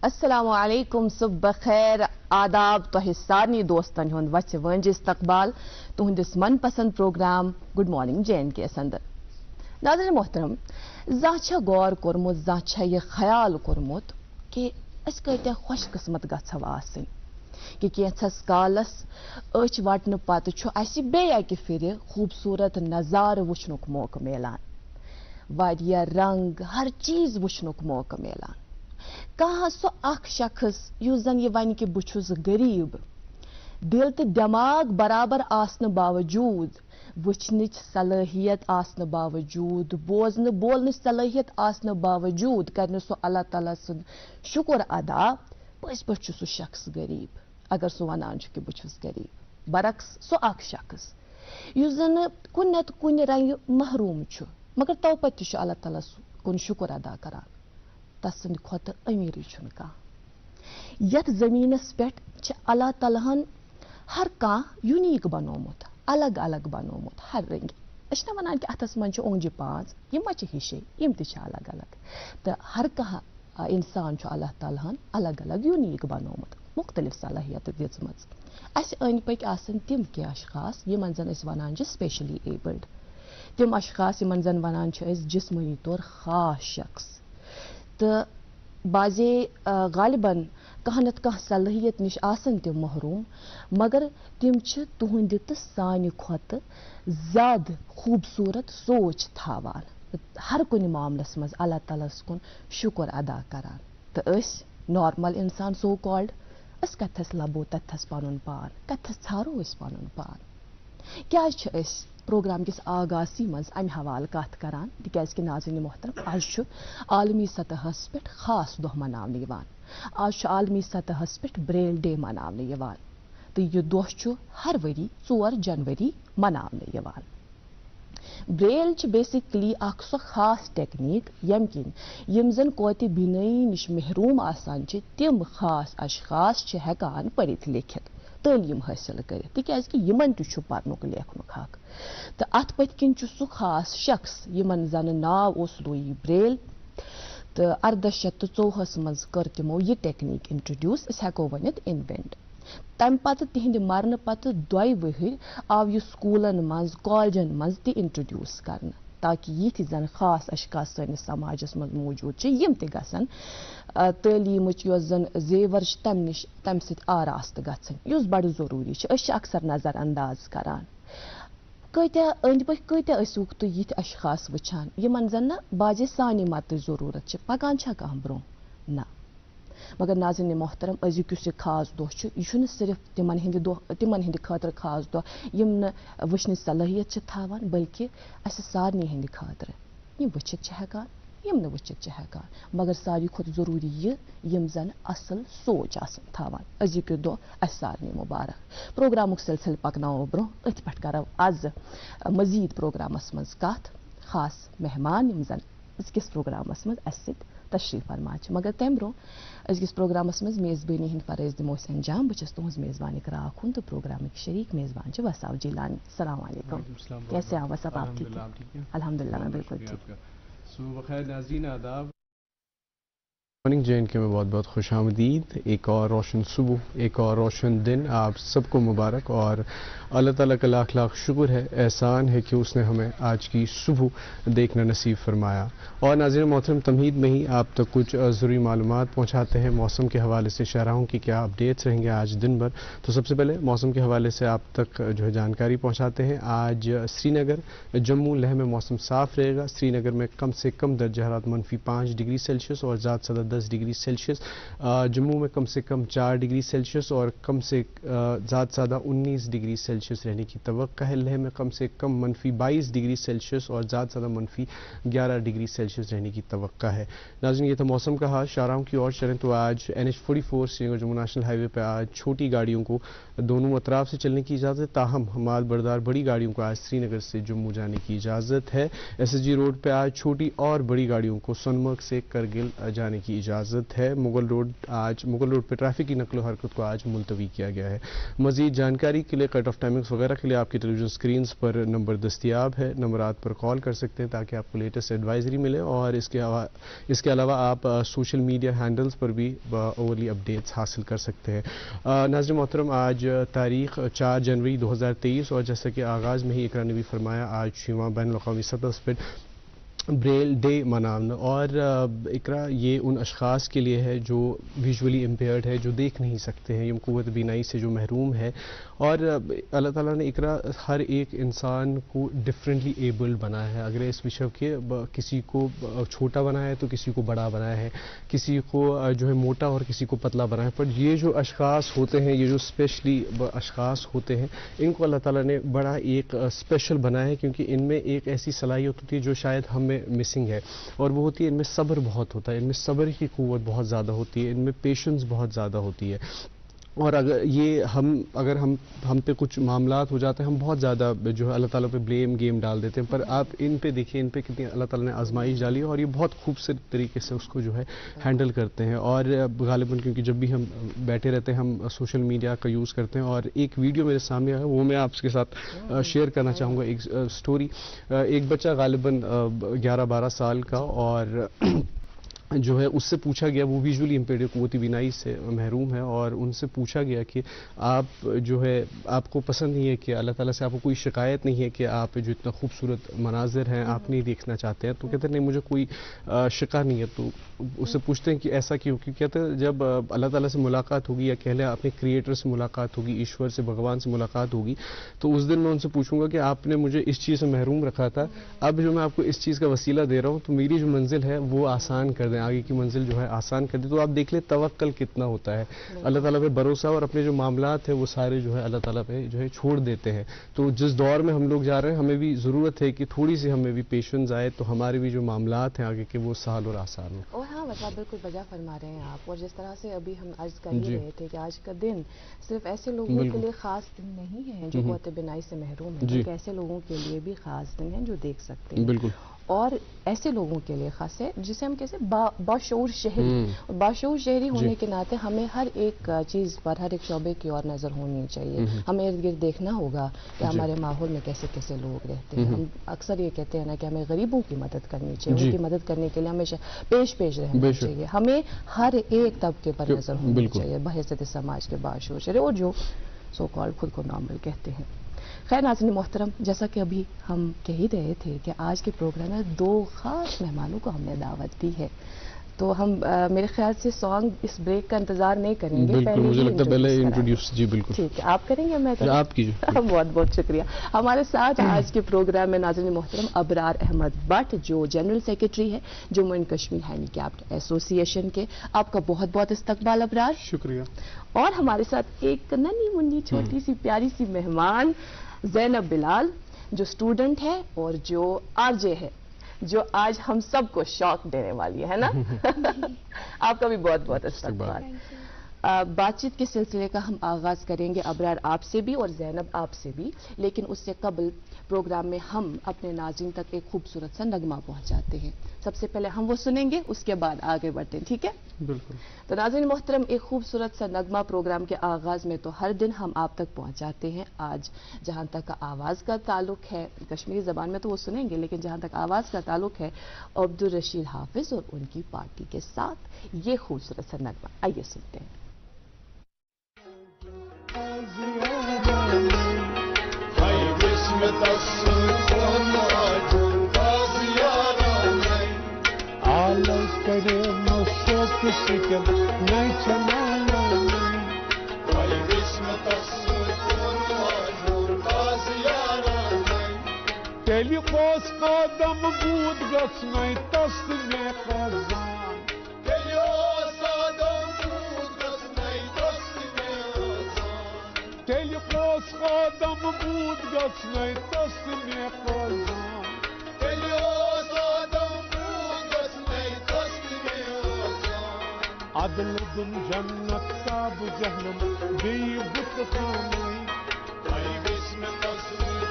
السلام علیکم صبح بخیر آداب تہ سارنی دوستن ہند وچ ونج استقبال تہندس من پسند programme good morning J and K اندر ناظرین محترم زانچھا غور کورمت زانچھا یہ خیال کورمت کہ اس کتیا خوش قسمت گژھو آسن کہ کینچس کالس اچھ وٹن پتہ چھ اسی بیٚیہِ اکہِ پھرِ خوبصورت نظارٕ وچھنُک موقع میلان واریاہ رنگ ہر چیز وچھنُک موقع میلان کہاں سو اخ شخص یُس زن یہ ون کہ بہ چھُس غریب دل تو دماغ برابر آسنہ باوجود وچھنچ صلاحیت آسنہ باوجود بوزنہ بولنچ صلاحیت آسنہ باوجود کرنہ سو اللہ تعالیٰ سن شکر ادا پٔزۍ پٲٹھۍ چھُ سُہ شخص غریب اگر سُہ ونان چھُ کہ بہ چھُس غریب برعکس سُہ اکھ شخص یُس زن کُنہِ نتہٕ کُنہِ رنگہِ محروم چھُ مگر توپت تہِ چھُ اللہ تعالیٰ کُن شکر ادا کران تسند کھوتہٕ امیرٕے چھُنہٕ کانٛہہ یتھ زمینس پٮ۪ٹھ چھِ اللہ تعالیٰ ہن ہر کانٛہہ یونیٖک بنومُت الگ الگ بنومُت ہر رنگہِ أسۍ چھِنہ ونان کہِ اتھس منٛز چھِ اونٛگجہِ پانٛژھ یِم ما چھِ ہِشے یِم تہِ چھِ الگ الگ تہٕ ہر کانٛہہ انسان چھُ اللہ تعالیٰ ہن الگ الگ یونیٖک بنومُت مختلف صلاحیتہٕ دِژمٕژ اسہِ أنٛدۍ پٔکۍ آسن تِم کینٛہہ اشخاص یِمن زن أسۍ ونان چھِ سپیشلی ایبلڈ تِم اشخاص یِمن زن ونان چھِ أسۍ جسمٲنی طور خاص شخص تہٕ بازے غالباً کانٛہہ نتہٕ کانٛہہ صلٲحیت نش آسن تِم محروم مگر تِم چھِ تُہنٛدِ تہٕ سانہِ کھۄتہٕ زیادٕ خوٗبصوٗرت سونٛچ تھاوان ہر کُنہِ معاملس منٛز اللہ تعالیٰ ہس کُن شکر ادا کران تہٕ أسۍ نارمل انسان سو کالڈ أسۍ کتھس لبو تتھس پنُن پان کتھس ژھارو أسۍ پنُن پان کیٛازِ چھِ أسۍ پروگرام کس آغازسٕے منٛز امہِ حوالہٕ کتھ کران تِکیٛازِ کہِ ناظریٖن محترم آز چھُ عالمی سطحس پٮ۪ٹھ خاص دۄہ مناونہٕ یِوان آز چھُ عالمی سطحس پٮ۪ٹھ بریل ڈے مناونہٕ یِوان تہٕ یہِ دۄہ چھُ ہر ؤری 4 جنؤری مناونہٕ یِوان بریل چھِ بیسکلی اکھ سۄ خاص ٹیکنیٖک ییٚمہِ کِنۍ یِم زن قوتِ بینٲیی نِش محروم آسان چھِ تِم خاص اشخاص چھِ ہٮ۪کان پٔرِتھ لیکھِتھ تعلیٖم حٲصِل کٔرِتھ تِکیٛازِ کہِ یِمن تہِ چھُ پرنُک لیکھنُک حق تہٕ اتھ پٔتھۍ کِنۍ چھُ سُہ خاص شخص یِمن زن ناو اوس لویی بریل تہٕ 1854 منٛز کٔر تِمو یہِ ٹیکنیٖک انٹرڈیوس أسۍ ہٮ۪کو ؤنِتھ اِنوینٹ تمہِ پتہٕ تِہنٛدِ مرنہٕ پتہٕ 2 ؤہٕرۍ آو یہِ سکوٗلن منٛز کالجن منٛز تہِ انٹرڈیوس کرنہٕ تاکہِ یِتھۍ زن خاص اشخاص سٲنِس سماجس منٛز موٗجوٗد چھِ یِم تہِ گژھن تعلیٖمٕچ یۄس زن زیور چھِ تمہِ سۭتۍ آراستہٕ گژھٕنۍ یُس بڑٕ ضروٗری چھِ أسۍ چھِ اکثر نظر انداز کران کۭتیاہ أنٛدۍ پٔکۍ کۭتیاہ ٲسِوُکھ تُہۍ یِتھۍ اشخاص وٕچھان یِمن زن نہٕ باجے سانہِ مدتٕچ ضروٗرت چھِ پکان چھا کانٛہہ برٛونٛہہ نہ مگر ناظریٖن محترم أزیُک یُس یہِ خاص دۄہ چھُ یہِ چھُنہٕ صرف تِمن ہٕنٛدِ خٲطرٕ خاص دۄہ یِم نہٕ وٕچھنٕچ صلٲحیت چھِ تھاوان بلکہِ اسہِ سارنٕے ہٕنٛدِ خٲطرٕ یِم وٕچھِتھ چھِ ہٮ۪کان یِم نہٕ وٕچھِتھ چھِ ہٮ۪کان مگر ساروی کھۄتہٕ ضروٗری یہِ یِم زن اصل سونٛچ آسن تھاوان أزیُک یہِ دۄہ اسہِ سارنٕے مُبارک پروگرامُک سلسلہٕ پکناوو برٛونٛہہ أتھۍ پٮ۪ٹھ کرو آز مزیٖد پروگرامس منٛز کتھ خاص مہمان یِم زن أزکِس پروگرامس منٛز اسہِ سۭتۍ تشریٖف فرما چھِ مگر تمہِ برٛونٛہہ أزکِس پروگرامس منٛز میزبٲنی ہٕنٛدۍ فرٲض دِمو أسۍ انجام بہٕ چھس تُہنٛز میزبان اقرا آخوٗن تہٕ پروگرامٕکۍ شریٖک میزبان چھِ وساو جیلانی السلام علیکم کیسے ہیں وساو آپ ٹھیک ہیں الحمد للہ میں بالکل ٹھیک صبح بخیر ناظرین آداب مارننگ جے اینڈ کے میں بہت بہت خوش آمدید ایک اور روشن صبح ایک اور روشن دن آپ سب کو مبارک اور اللہ تعالیٰ کا لاکھ لاکھ شکر ہے احسان ہے کہ اس نے ہمیں آج کی صبح دیکھنا نصیب فرمایا اور ناظرین محترم تمہید میں ہی آپ تک کچھ ضروری معلومات پہنچاتے ہیں موسم کے حوالے سے شاہراہوں کی کیا اپڈیٹس رہیں گے آج دن بھر تو سب سے پہلے موسم کے حوالے سے آپ تک جو ہے جانکاری پہنچاتے ہیں آج سری نگر جموں لہ میں موسم صاف رہے گا سری نگر میں کم سے کم درجہ حرارت -5 ڈگری سیلسیس اور زیادہ سے زیادہ 10 ڈگری سیلسیس جموں میں کم سے کم 4 ڈگری سیلسیس اور کم سے زیادہ سے زیادہ 19 ڈگری سیلسیس رہنے کی توقع ہے لہ میں کم سے کم -22 ڈگری سیلسیس اور زیادہ سے زیادہ -11 ڈگری سیلسیس رہنے کی توقع ہے ناظرین یہ تھا موسم کا حال شاہراہوں کی اور چلیں تو آج NH44 سری نگر جموں نیشنل ہائی وے پہ آج چھوٹی گاڑیوں کو دونوں اطراف سے چلنے کی اجازت ہے تاہم مال بردار بڑی گاڑیوں کو آج سری نگر سے جموں جانے کی اجازت ہے SSG روڈ پہ آج چھوٹی اور بڑی گاڑیوں کو سونمرگ سے کرگل جانے کی اجازت ہے. مغل روڈ پہ ٹریفک کی نقل و حرکت کو آج ملتوی کیا گیا ہے. مزید جانکاری کے لیے کٹ آف ٹائمنگز وغیرہ کے لیے آپ کی ٹیلی ویژن اسکرینز پر نمبر دستیاب ہے. نمبرات پر کال کر سکتے ہیں تاکہ آپ کو لیٹسٹ ایڈوائزری ملے, اور اس کے علاوہ آپ سوشل میڈیا ہینڈلز پر بھی اوورلی اپڈیٹس حاصل کر سکتے ہیں. ناظرین محترم, آج تاریخ 4 جنوری 2023 اور جیسا کہ آغاز میں ہی اقرا نے بھی فرمایا, آج 6واں بین الاقوامی سطح پر بریل ڈے منانا. اور اقرا, یہ ان اشخاص کے لیے ہے جو ویژولی امپیئرڈ ہے, جو دیکھ نہیں سکتے ہیں, یہ قوت بینائی سے جو محروم ہے. اور اللہ تعالیٰ نے اقرا ہر ایک انسان کو ڈفرینٹلی ایبلڈ بنایا ہے. اگر اس وشو کے کسی کو چھوٹا بنایا ہے تو کسی کو بڑا بنایا ہے, کسی کو جو ہے موٹا اور کسی کو پتلا بنایا ہے. پر یہ جو اشخاص ہوتے ہیں, یہ جو اسپیشلی اشخاص ہوتے ہیں, ان کو اللہ تعالیٰ نے بڑا ایک اسپیشل بنایا ہے, کیونکہ ان میں ایک ایسی صلاحیت ہوتی ہے جو شاید ہم میں مسنگ ہے, اور وہ ہوتی ہے ان میں صبر بہت ہوتا ہے. ان میں صبر کی قوت بہت زیادہ ہوتی ہے, ان میں پیشنس بہت زیادہ ہوتی ہے. اور اگر ہم پہ کچھ معاملات ہو جاتے ہیں, ہم بہت زیادہ جو ہے اللہ تعالیٰ پہ بلیم گیم ڈال دیتے ہیں. پر آپ ان پہ دیکھیں, ان پہ کتنی اللہ تعالیٰ نے آزمائش ڈالی ہے, اور یہ بہت خوبصورت طریقے سے اس کو جو ہے ہینڈل کرتے ہیں. اور غالباً کیونکہ جب بھی ہم بیٹھے رہتے ہیں, ہم سوشل میڈیا کا یوز کرتے ہیں, اور ایک ویڈیو میرے سامنے آیا, وہ میں آپ کے ساتھ شیئر کرنا چاہوں گا. ایک سٹوری, ایک بچہ غالباً 11-12 سال کا, اور جو ہے اس سے پوچھا گیا, وہ ویژولی امپیئرڈ قوت بینائی سے محروم ہے, اور ان سے پوچھا گیا کہ آپ جو ہے آپ کو پسند نہیں ہے کہ اللہ تعالیٰ سے آپ کو کوئی شکایت نہیں ہے کہ آپ جو اتنا خوبصورت مناظر ہیں آپ نہیں دیکھنا چاہتے ہیں؟ تو کہتے ہیں نہیں, مجھے کوئی شکا نہیں ہے. تو اس سے پوچھتے ہیں کہ ایسا کیوں؟ کیونکہ کہتے ہیں جب اللہ تعالیٰ سے ملاقات ہوگی, یا کہہ لیں اپنے کریٹر سے ملاقات ہوگی, ایشور سے, بھگوان سے ملاقات ہوگی, تو اس دن میں ان سے پوچھوں گا کہ آپ نے مجھے اس چیز سے محروم رکھا تھا, اب جو میں آپ کو اس چیز کا وسیلہ دے رہا ہوں, تو میری جو منزل ہے وہ آسان کر دیں, آگے کی منزل جو ہے آسان کر دیں. تو آپ دیکھ لیں توکل کتنا ہوتا ہے, اللہ تعالیٰ پہ بھروسہ, اور اپنے جو معاملات ہیں وہ سارے جو ہے اللہ تعالیٰ پہ جو ہے چھوڑ دیتے ہیں. تو جس دور میں ہم لوگ جا رہے ہیں, ہمیں بھی ضرورت ہے کہ تھوڑی سی ہمیں بھی پیشنس آئے, تو ہمارے بھی جو معاملات ہیں آگے کے وہ سہل اور آسان ہوں. اور ہاں مطلب بالکل بجا فرما رہے ہیں آپ. اور جس طرح سے ابھی ہم عرض کر ہی رہے تھے کہ آج کا دن صرف ایسے لوگوں کے لیے خاص دن نہیں ہے جو قوت بینائی سے محروم ہیں, بلکہ ایسے لوگوں کے لیے بھی خاص دن ہے جو دیکھ سکتے ہیں. بالکل. اور ایسے لوگوں کے لیے خاص ہے جسے ہم کہتے ہیں باشعور شہری. باشعور شہری ہونے کے ناطے ہمیں ہر ایک چیز پر, ہر ایک شعبے کی اور نظر ہونی چاہیے. ہمیں ارد گرد دیکھنا ہوگا کہ ہمارے ماحول میں کیسے کیسے لوگ رہتے ہیں. ہم اکثر یہ کہتے ہیں نا کہ ہمیں غریبوں کی مدد کرنی چاہیے, ان کی مدد کرنے کے لیے ہمیشہ پیش رہنا چاہیے. ہمیں ہر ایک طبقے پر نظر ہونی چاہیے بحیثیت سماج کے باشعور شہری, اور جو سو کال خود کو نارمل کہتے ہیں. خیر ناظرین محترم, جیسا کہ ابھی ہم کہہ ہی رہے تھے کہ آج کے پروگرام میں 2 خاص مہمانوں کو ہم نے دعوت دی ہے, تو ہم میرے خیال سے سانگ اس بریک کا انتظار نہیں کریں گے. بالکل, مجھے لگتا ہے پہلے انٹروڈیوس. جی بالکل, ٹھیک ہے, آپ کریں گے؟ میں آپ کیجیے. بہت بہت شکریہ. ہمارے ساتھ آج کے پروگرام میں ناظرین محترم ابرار احمد بٹ, جو جنرل سیکرٹری ہے جموں اینڈ کشمیر ہینڈیکیپڈ ایسوسی ایشن کے. آپ کا بہت بہت استقبال ابرار. شکریہ. اور ہمارے ساتھ ایک ننھی منی چھوٹی سی پیاری سی مہمان زینب بلال, جو اسٹوڈنٹ ہے اور جو آر جے ہے, جو آج ہم سب کو شوق دینے والی ہے نا. آپ کا بھی بہت بہت استقبال. بات چیت کے سلسلے کا ہم آغاز کریں گے ابرار آپ سے بھی اور زینب آپ سے بھی, لیکن اس سے قبل پروگرام میں ہم اپنے ناظرین تک ایک خوبصورت سا نغمہ پہنچاتے ہیں. سب سے پہلے ہم وہ سنیں گے, اس کے بعد آگے بڑھتے ہیں. ٹھیک ہے؟ بالکل. تو ناظرین محترم, ایک خوبصورت سا نغمہ پروگرام کے آغاز میں تو ہر دن ہم آپ تک پہنچاتے ہیں. آج جہاں تک آواز کا تعلق ہے, کشمیری زبان میں تو وہ سنیں گے, لیکن جہاں تک آواز کا تعلق ہے عبدالرشید حافظ اور ان کی پارٹی کے ساتھ یہ خوبصورت سا نغمہ. آئیے سنتے ہیں. تیلی قوس قدم بود گسنائی تست میں قزان, تیلی قوس قدم بود گسنائی تست میں قزان, تیلی قوس قدم بود گسنائی تست میں قزان, تیلی قوس قدم بود گسنائی تست میں قزان. عدل دن جنت تاب جہنم بی بت خانائی, بھائی بسم تصویر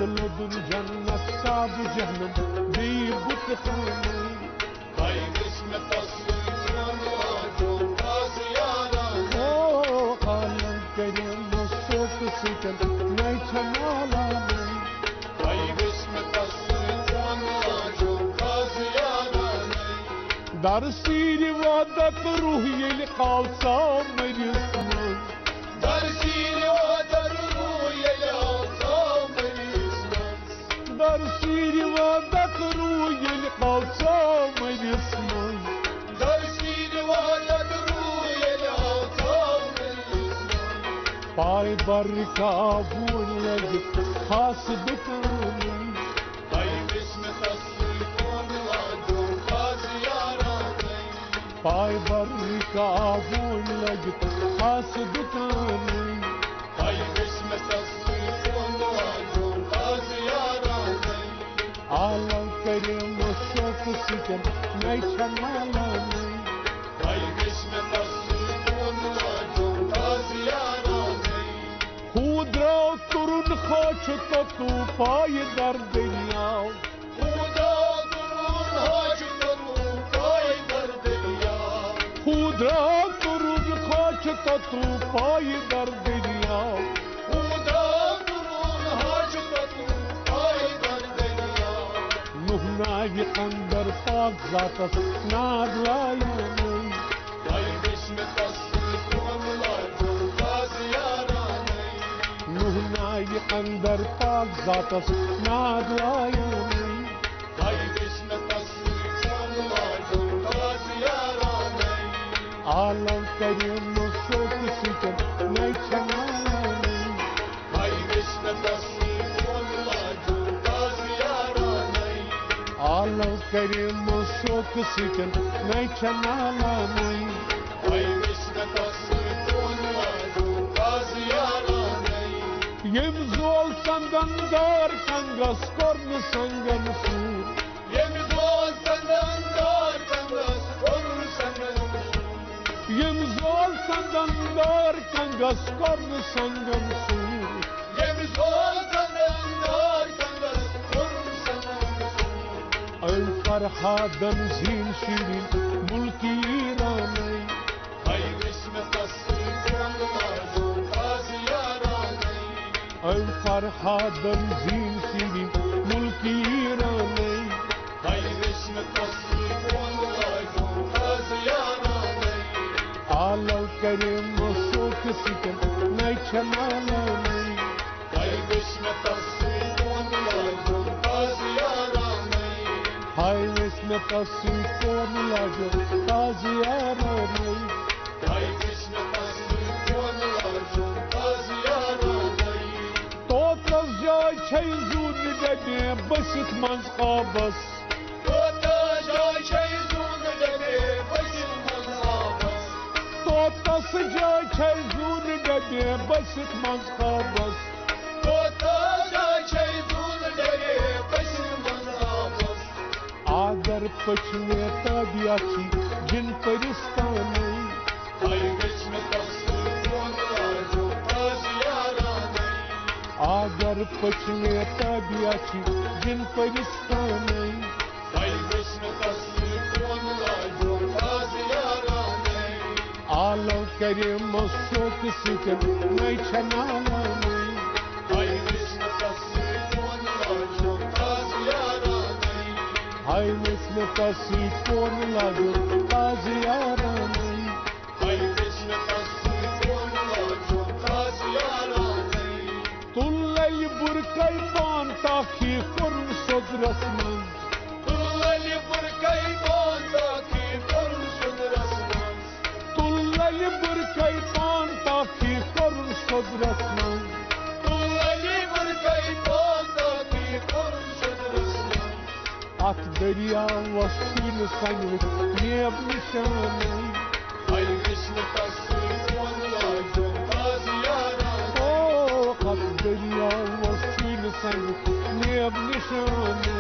لودن جنت ساب جہنم بی بت خانے بھائی قسمت سوان واجو باز یاران او عالم کریم سوک سکن نئی چھنالانے بھائی قسمت سوان واجو باز یاران در سیر وعدت روح یل خالصا مریس من در سیر و در روی یاسا مریسمان در سیر وعدت روح یل خالصا مریس من در سیر و در روی یاسا مریسمان پائے برکابون لگت خاص دکانے بھائی قسمت سوان واجو باز یاران پائے برکابون لگت خاص دکانے بھائی قسمت سوان واجو باز یاران عالم کریم شوق سکن نئی چھنالانے بھائی قسمت سوان واجو باز یاران خود رو ترن خوش تو پائے در دنیا خدا درون حاج کرو پائے در دریا خود رو ترن خوش تو پائے در دنیا خدا درون حاج کرو پائے در دریا نہنائی اندر پاک ذاتس ناد لائنے بھائی قسمت سوان واجو باز یاران نہنائی اندر پاک ذاتس ناد لائنے بھائی قسمت سوان واجو باز یاران عالم کریم شوق سکن نئی چھنالانے بھائی قسمت سوان واجو باز یاران عالم کریم شوق سکن نئی چھنالانے بھائی قسمت سوان واجو باز یاران یم زول سندن دار کنگس کرن سنگن سور یم زول سندن دار کنگس کرن سنگن یم زول سندن دار کنگس کرن سنگن سور یم زول سندن دار کنگس کرن سنگن ای فرحادن زین شیرین ملکی ایرانی بھائی قسمت سوان واجو باز یاران ای فرحادن زین شیرین ملکی ایرانی بھائی قسمت سوان واجو باز یاران عالم کریم شوق سکن نئی چھنالانے بھائی قسمت سوان واجو باز یاران ہائے وسمت سکون لاجو تازیارانے بھائی قسمت سوان واجو باز یاران توترس جائے چھے زون ڈبے بسط منز آبس توتا جائے چھے زون ڈبے بسط منز آبس توتس جائے چھے زون ڈبے بسط منز آبس توتا جائے چھے زون ڈبے بسط منز آبس آگر پچھنے تابیاچی جن پرستانے بھائی قسمت سوان واجو باز یاران آگر پچھنے تابیاچی جن پرستانے بھائی قسمت سوان واجو باز یاران عالم کریم شوق سکن نئی چھنالانے بھائی قسمت سوان واجو باز یاران ہائے وسمت سکون لاجو تازیارانے بھائی قسمت سوان واجو باز یاران تلل برکئی پان تاکی کرن صدرس من تلل برکئی پان تاکی کرن صدرس من تلل برکئی پان تاکی کرن صدرس من تلل برکئی پان تاکی کرن صدرس من ات دریا وسطین سنگت نیب نشانے بھائی قسمت سوان واجو باز یاران او ات دریا وسطین سنگت نیب نشانے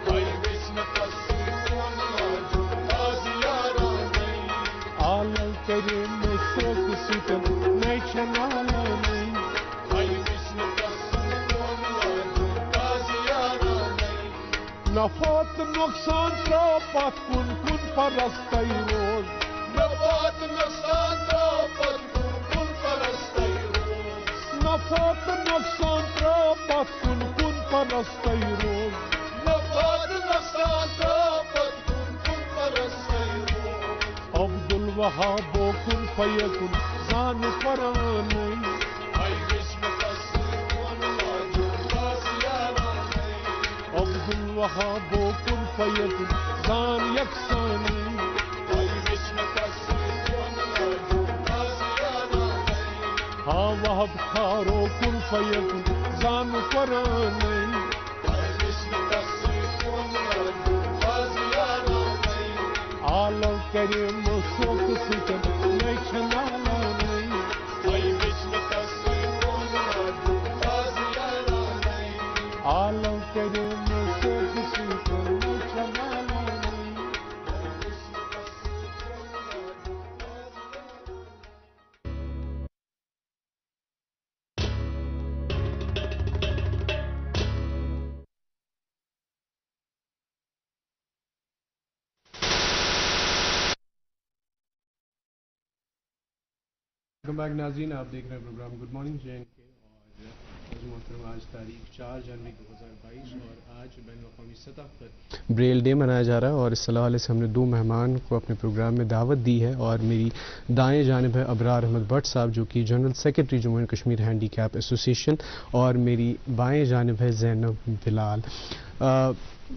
بھائی قسمت سوان واجو باز یاران عالم کریم شوق سکن نئی چھنالانے بھائی قسمت سوان واجو نفع تہٕ نۄقصان ترٛاو پتھ کُن کُن پرستے روز نفات نقصان ترٛاو پتہٕ کُن کُن پرستے روز نفع تہٕ نۄقصان ترٛاو پتھ کُن کُن پرستے روز نفات نقصان ترٛاو پتہٕ کُن کُن پرستے روز عبدالوہابو کُن فیکُن زان قرآنٕے عبدالوہابو کُن فیکُن زان یکسانٕے ہا وہب خارو کُن فیکُن زان قرآنٕے عالم کریم شوق سۭتۍ مے چھِ نالانٕے عالم کریم شوق سۭتۍ مے چھِ نالانٕے ویلکم بیک ناظرین، آپ دیکھ رہے ہیں programme good morning J N کے، اور محترم آج تاریخ 4 جنوری 2022 اور آج بین الاقوامی سطح پر بریل ڈے منایا جا رہا ہے، اور اس حوالے سے ہم نے 2 مہمان کو اپنے پروگرام میں دعوت دی ہے، اور میری دائیں جانب ہے ابرار احمد بٹ صاحب جو کہ general secretary Jammu and Kashmir handicap association, اور میری بائیں جانب ہے زینب بلال۔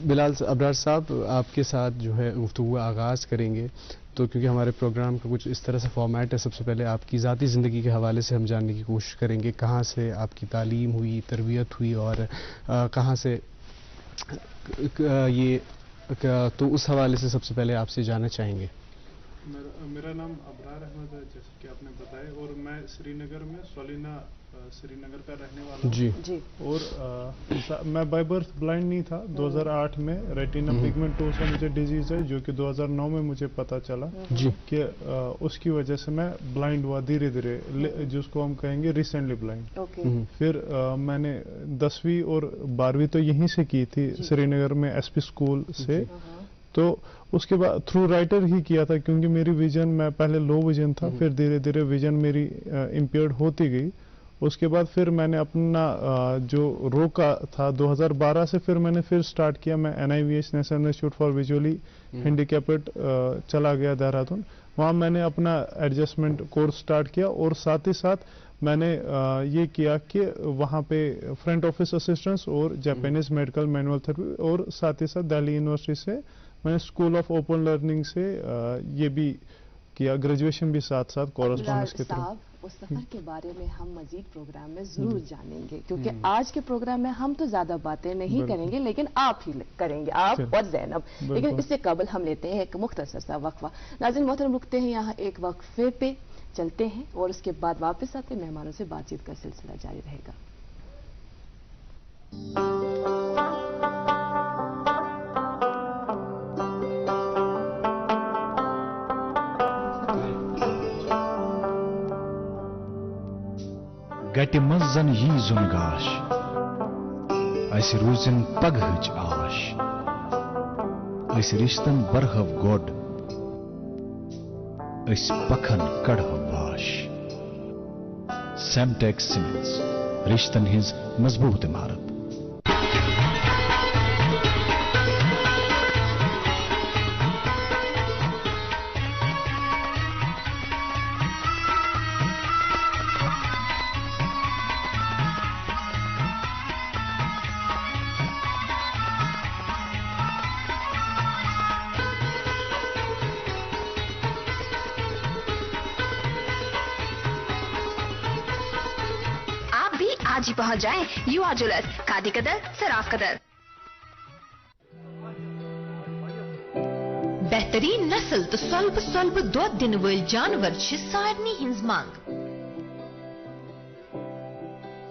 بلال ابرار صاحب، آپ کے ساتھ جو ہے گفتگو آغاز کریں گے، تو کیونکہ ہمارے پروگرام کا کچھ اس طرح سے فارمیٹ ہے، سب سے پہلے آپ کی ذاتی زندگی کے حوالے سے ہم جاننے کی کوشش کریں گے، کہاں سے آپ کی تعلیم ہوئی، تربیت ہوئی، اور کہاں سے یہ، تو اس حوالے سے سب سے پہلے آپ سے جاننا چاہیں گے۔ میرا نام ابرار احمد ہے، جیسے کہ آپ نے بتایا، اور میں سری نگر میں سولینا سری نگر کا رہنے والا ہوں۔ جی اور میں بائی برتھ بلائنڈ نہیں تھا۔ 2008 میں ریٹینا پگمنٹوسا مجھے ڈیزیز ہے، جو کہ 2009 میں مجھے پتا چلا کہ اس کی وجہ سے میں بلائنڈ ہوا دھیرے دھیرے، جس کو ہم کہیں گے ریسنٹلی بلائنڈ۔ پھر میں نے 10ویں اور 12ویں تو یہیں سے کی تھی، سری نگر میں ایس پی اسکول سے۔ تو اس کے بعد تھرو رائٹر ہی کیا تھا، کیونکہ میری ویژن، میں پہلے لو ویژن تھا، پھر دھیرے دھیرے ویژن میری امپیئرڈ ہوتی گئی۔ اس کے بعد پھر میں نے اپنا جو روکا تھا 2012 سے، پھر میں نے پھر سٹارٹ کیا، میں NIVH national institute for visually handicapped چلا گیا دہرادون۔ وہاں میں نے اپنا ایڈجسٹمنٹ کورس سٹارٹ کیا، اور ساتھ ہی ساتھ میں نے یہ کیا کہ وہاں پہ فرنٹ آفس اسسٹنس اور جاپانیز میڈیکل مینول تھراپی، اور ساتھ ہی ساتھ دہلی یونیورسٹی سے میں نے اسکول آف اوپن لرننگ سے یہ بھی کیا، گریجویشن بھی ساتھ ساتھ کورسپونڈنس کے تھرو۔ اس سفر کے بارے میں ہم مزید پروگرام میں ضرور جانیں گے، کیونکہ آج کے پروگرام میں ہم تو زیادہ باتیں نہیں کریں گے، لیکن آپ ہی کریں گے، آپ اور زینب۔ لیکن اس سے قبل ہم لیتے ہیں ایک مختصر سا وقفہ۔ ناظرین محترم، رکتے ہیں یہاں ایک وقفے پہ، چلتے ہیں اور اس کے بعد واپس آتے مہمانوں سے بات چیت کا سلسلہ جاری رہے گا۔ گٹہِ منٛز زن یی زُن گاش، اسہِ روٗزِن پگہٕچ آش، أسۍ رِشتن برہو گۄڈ، أسۍ پکھن کڑہو واش۔ سیمٹیک سیمنٹس، رِشتن ہٕنٛز مضبوٗط عمارت۔ आज ही पहुंच जाएं युवा ज्वेलर्स, खादी कदर, सराफ कदर। बेहतरीन नस्ल तो स्वल्प स्वल्प दुध दिन वल जानवर सारनी हिंज मांग।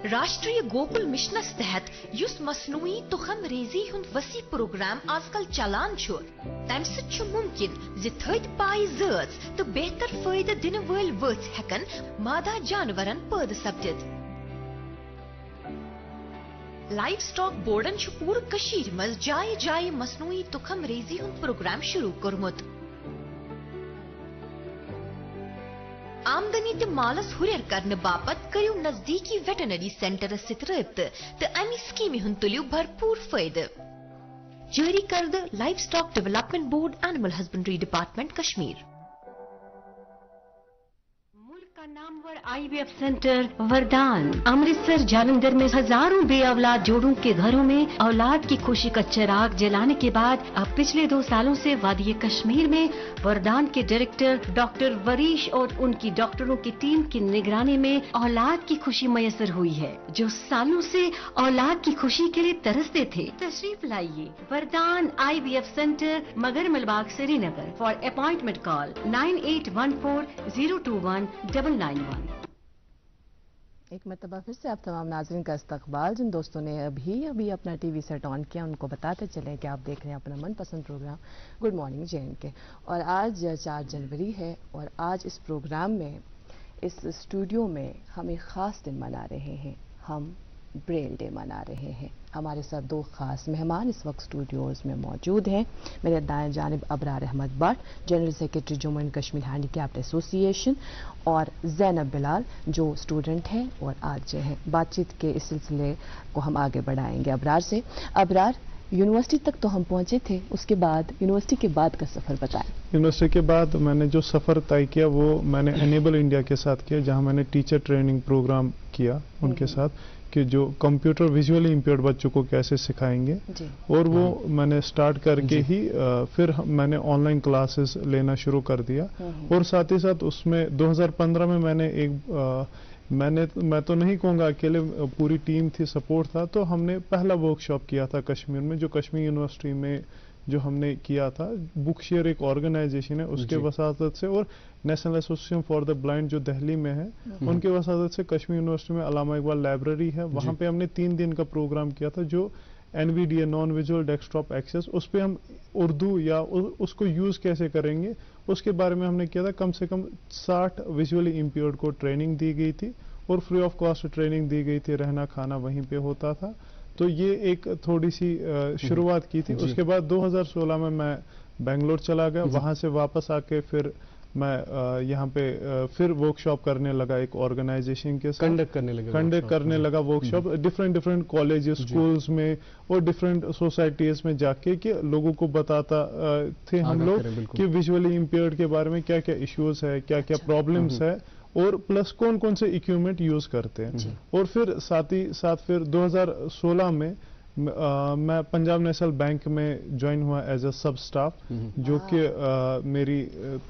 राष्ट्रीय गोकुल मिशनस तहत युस मसनूई तुखम रेजी हुंद वसी प्रोग्राम आजकल चलान छु, तम सत मुमकिन जि थद पाई जज तो बेहतर फायदे दिन वल वथ हेकन मादा जानवरन पैद सपदित। लाइव स्टॉक बोर्डन पूर कशीर मज जाए जाए मसनूई तुखम रेजी हुंद प्रोग्राम शुरू कोरमुत। आमदनी ते मालस हुरियर करने बापत करियो नजदीकी वेटनरी सेंटर सित रब्त ते अमी स्कीम हुंद तुलियो भरपूर फायदे। जारी करद live stock development board, animal husbandry department Kashmir. का नामवर IVF सेंटर वरदान अमृतसर जालंधर में हजारों बे औलाद जोड़ों के घरों में औलाद की खुशी का चिराग जलाने के बाद अब पिछले 2 सालों से वादी कश्मीर में वरदान के डायरेक्टर डॉक्टर वरीश और उनकी डॉक्टरों की टीम की निगरानी में औलाद की खुशी मयसर हुई है। जो सालों से औलाद की खुशी के लिए तरसते थे, तशरीफ लाइए वरदान IVF centre, Magar Malbagh, Srinagar. For appointment call 9814021991। एक मरतबा फिर से आप तमाम नाज़रीन का इस्तकबाल। जिन दोस्तों ने अभी अपना टीवी सेट ऑन किया, उनको बताते चले कि आप देख रहे हैं अपना मनपसंद प्रोग्राम गुड मॉर्निंग JNK। और आज 4 जनवरी है और आज इस प्रोग्राम में, इस स्टूडियो में हम एक ख़ास दिन मना रहे हैं। हम ब्रेल डे मना रहे हैं। हमारे साथ 2 खास मेहमान इस वक्त स्टूडियोज़ में मौजूद हैं। मेरे दाएं जानिब Abrar Ahmed Bhat, general secretary Jammu and Kashmir handicapped association, और ज़ैनब बिलाल जो स्टूडेंट हैं और आरजे हैं। बातचीत के इस सिलसिले को हम आगे बढ़ाएंगे अबरार से। अबरार, यूनिवर्सिटी तक तो हम पहुंचे थे, उसके बाद यूनिवर्सिटी के बाद का सफ़र बताएं। यूनिवर्सिटी के बाद मैंने जो सफ़र तय किया वो मैंने एनेबल इंडिया के साथ किया, जहां मैंने टीचर ट्रेनिंग प्रोग्राम किया उनके साथ, कि जो कंप्यूटर विजुअली इम्पेयर्ड बच्चों को कैसे सिखाएंगे। और वो मैंने स्टार्ट करके ही फिर मैंने ऑनलाइन क्लासेस लेना शुरू कर दिया। और साथ ही साथ उसमें 2015 में मैंने मैं तो नहीं कहूँगा अकेले, पूरी टीम थी, सपोर्ट था। तो हमने पहला वर्कशॉप किया था कश्मीर में, जो कश्मीर यूनिवर्सिटी में जो हमने किया था। बुक शेयर एक ऑर्गेनाइजेशन है, उसके वसातत से, और national association for the blind जो दिल्ली में है, उनके वसातत से कश्मीर यूनिवर्सिटी में अल्लामा इकबाल लाइब्रेरी है, वहाँ पे हमने 3 दिन का प्रोग्राम किया था, जो NVDA non visual desktop access, उस पर हम उर्दू या उसको यूज़ कैसे करेंगे उसके बारे में हमने किया था। कम से कम 60 विजुअली इम्पेयर्ड को ट्रेनिंग दी गई थी और फ्री ऑफ कॉस्ट ट्रेनिंग दी गई थी, रहना खाना वहीं पे होता था। तो ये एक थोड़ी सी शुरुआत की थी। उसके बाद 2016 में मैं बेंगलोर चला गया, वहाँ से वापस आके फिर मैं यहाँ पे फिर वर्कशॉप करने लगा एक ऑर्गेनाइजेशन के साथ, कंडक्ट करने लगा वर्कशॉप डिफरेंट कॉलेजेस, स्कूल्स में और डिफरेंट सोसाइटीज में जाके, कि लोगों को बताता थे हम लोग कि विजुअली इम्पेयर्ड के बारे में क्या क्या इश्यूज है, क्या क्या प्रॉब्लम्स है, और प्लस कौन कौन से इक्विपमेंट यूज करते हैं। और फिर साथ ही साथ फिर 2016 में मैं पंजाब नेशनल बैंक में ज्वाइन हुआ एज अ सब स्टाफ, जो कि मेरी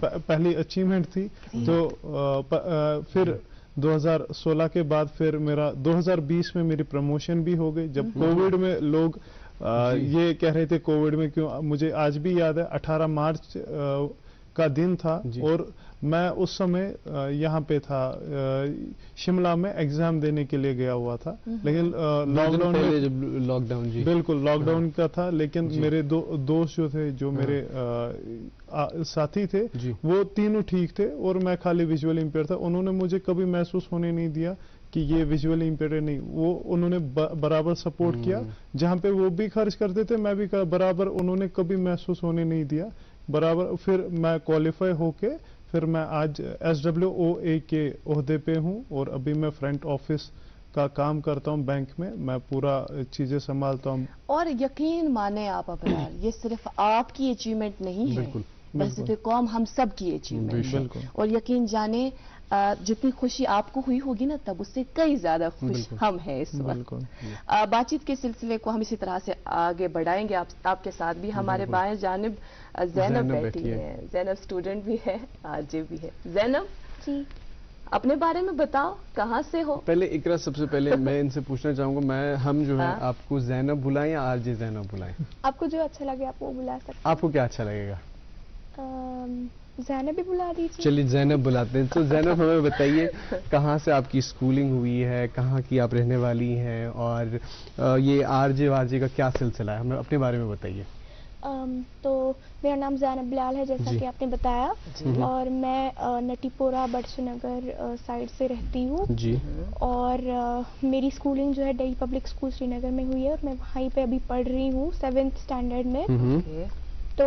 पहली अचीवमेंट थी। तो फिर 2016 के बाद फिर मेरा 2020 में मेरी प्रमोशन भी हो गई, जब कोविड में लोग ये कह रहे थे कोविड में क्यों, मुझे आज भी याद है 18 मार्च का दिन था और मैं उस समय यहाँ पे था शिमला में एग्जाम देने के लिए गया हुआ था, लेकिन लॉकडाउन बिल्कुल लॉकडाउन का था। लेकिन मेरे दोस्त जो थे, जो मेरे साथी थे, वो तीनों ठीक थे और मैं खाली विजुअली इम्पेयर था। उन्होंने मुझे कभी महसूस होने नहीं दिया कि ये विजुअली इम्पेयर नहीं, वो उन्होंने बराबर सपोर्ट किया। जहाँ पे वो भी खर्च करते थे मैं भी बराबर, उन्होंने कभी महसूस होने नहीं दिया बराबर। फिर मैं क्वालिफाई होके फिर मैं आज SWOA के ओहदे पे हूँ और अभी मैं फ्रंट ऑफिस का काम करता हूँ बैंक में, मैं पूरा चीजें संभालता हूँ। और यकीन माने आप अबरार, ये सिर्फ आपकी अचीवमेंट नहीं है, बल्कि कौम हम सब की अचीवमेंट है। और यकीन जाने जितनी खुशी आपको हुई होगी ना तब, उससे कई ज्यादा खुश हम हैं इस वक्त। बातचीत के सिलसिले को हम इसी तरह से आगे बढ़ाएंगे। आपके साथ भी हमारे बाएं जानिब ज़ैनब बैठी है। ज़ैनब स्टूडेंट भी है, आरजे भी है। ज़ैनब जी, अपने बारे में बताओ, कहाँ से हो? पहले इकरा, सबसे पहले मैं इनसे पूछना चाहूंगा, हम जो है आपको ज़ैनब बुलाएं या आरजे ज़ैनब बुलाएं? आपको जो अच्छा लगे आप वो बुला सकते हैं। आपको क्या अच्छा लगेगा? ज़ैनब भी बुला दीजिए। चलिए ज़ैनब बुलाते हैं। तो ज़ैनब हमें बताइए कहाँ से आपकी स्कूलिंग हुई है, कहाँ की आप रहने वाली हैं, और ये आरजे वारजे का क्या सिलसिला है, हमें अपने बारे में बताइए। तो मेरा नाम ज़ैनब बिलाल है, जैसा कि आपने बताया, और मैं नटीपोरा बड़शनगर साइड से रहती हूँ जी। और मेरी स्कूलिंग जो है दिल्ली पब्लिक स्कूल श्रीनगर में हुई है और मैं वहीं पे अभी पढ़ रही हूँ 7th स्टैंडर्ड में। तो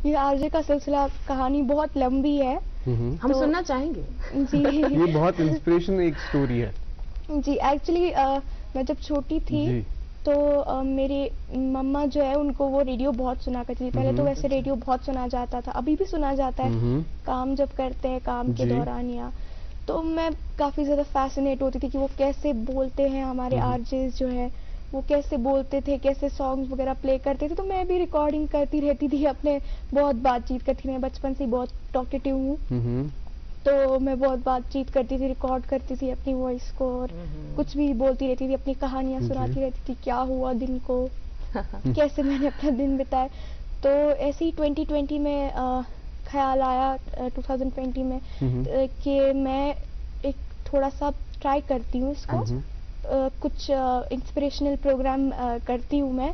ये आरजे का सिलसिला कहानी बहुत लंबी है, हम सुनना चाहेंगे जी। ये बहुत इंस्पिरेशनल एक स्टोरी है जी, एक्चुअली मैं जब छोटी थी जी। तो मेरी मम्मा जो है उनको वो रेडियो बहुत सुना करती थी। पहले तो वैसे रेडियो बहुत सुना जाता था, अभी भी सुना जाता है काम जब करते हैं, काम के दौरान या तो मैं काफ़ी ज़्यादा फैसिनेट होती थी कि वो कैसे बोलते हैं, हमारे आरजेस जो है वो कैसे बोलते थे, कैसे सॉन्ग्स वगैरह प्ले करते थे। तो मैं भी रिकॉर्डिंग करती रहती थी अपने, बहुत बातचीत करती थी, मैं बचपन से ही बहुत टॉकेटिव हूँ तो मैं बहुत बातचीत करती थी, रिकॉर्ड करती थी अपनी वॉइस को और कुछ भी बोलती रहती थी, अपनी कहानियाँ सुनाती रहती थी, क्या हुआ दिन को, कैसे मैंने अपना दिन बिताया। तो ऐसे ही 2020 में ख्याल आया 2020 में कि मैं एक थोड़ा सा ट्राई करती हूँ इसको, कुछ इंस्पिरेशनल प्रोग्राम करती हूँ मैं।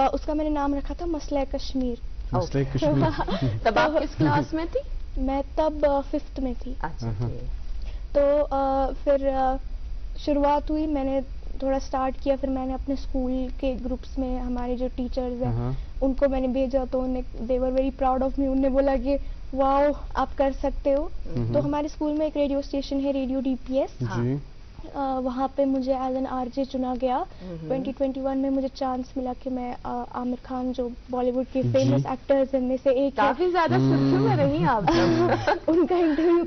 उसका मैंने नाम रखा था मसला कश्मीर। तब आप किस क्लास में थी? मैं तब 5th में थी। अच्छा। तो फिर शुरुआत हुई, मैंने थोड़ा स्टार्ट किया, फिर मैंने अपने स्कूल के ग्रुप्स में हमारे जो टीचर्स हैं उनको मैंने भेजा, तो उन्हें they were very proud of me. उन्होंने बोला कि वाओ आप कर सकते हो। तो हमारे स्कूल में एक रेडियो स्टेशन है, रेडियो DPS, वहाँ पे मुझे एज एन आरजे चुना गया। 2021 में मुझे चांस मिला कि मैं आमिर खान जो बॉलीवुड के फेमस एक्टर्स में से एक, काफी ज्यादा सुर्खियों में रही आप उनका इंटरव्यू